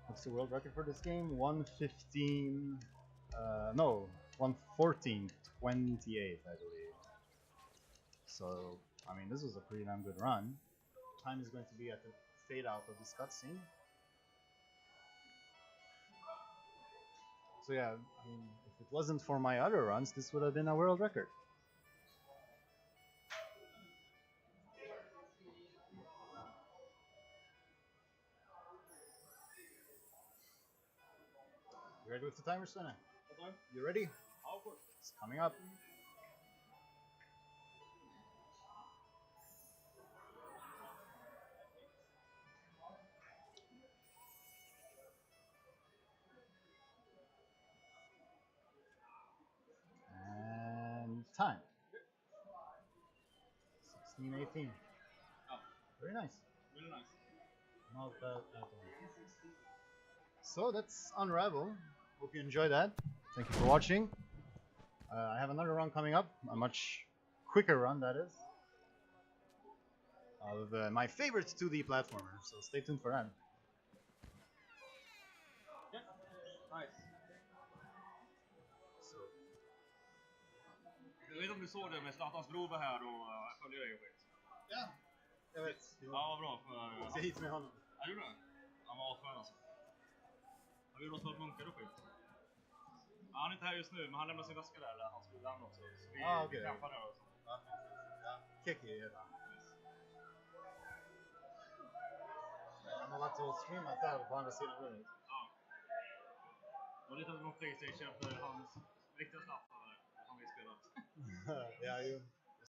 What's the world record for this game? 1:15. No, 1:14:28, I believe. So, I mean, this was a pretty damn good run. Time is going to be at the fade out of this cutscene. So yeah, I mean, if it wasn't for my other runs, this would have been a world record. What's the timer, Svenne? Vad sa du? You ready? Ja, of course. It's coming up. And time. 16:18. Oh, Very nice. really nice. Not bad at all. So that's Unravel. Hope you enjoyed that. Thank you for watching. I have another run coming up, a much quicker run that is, of my favorite 2D platformer, so stay tuned for that. Yeah, nice. So, Jag vet inte om du såg det, men Zlatans bror var här och följer dig och skit. ja, jag vet. Ja, vad bra. Så hit med honom. Ja, gjorde det? Han var asskön alltså. Han gjorde oss för munkar och skit. Ja, han är inte här just nu, men han lämnar sin väska där, eller han skulle lämna också. Så vi träffar där och så. Ja, Kiki heter han. Han har varit och streamat där på andra sidan rummet. Ja. Och lite av någon Playstation för hans riktiga snabb. Han vill spela. Ja, jo.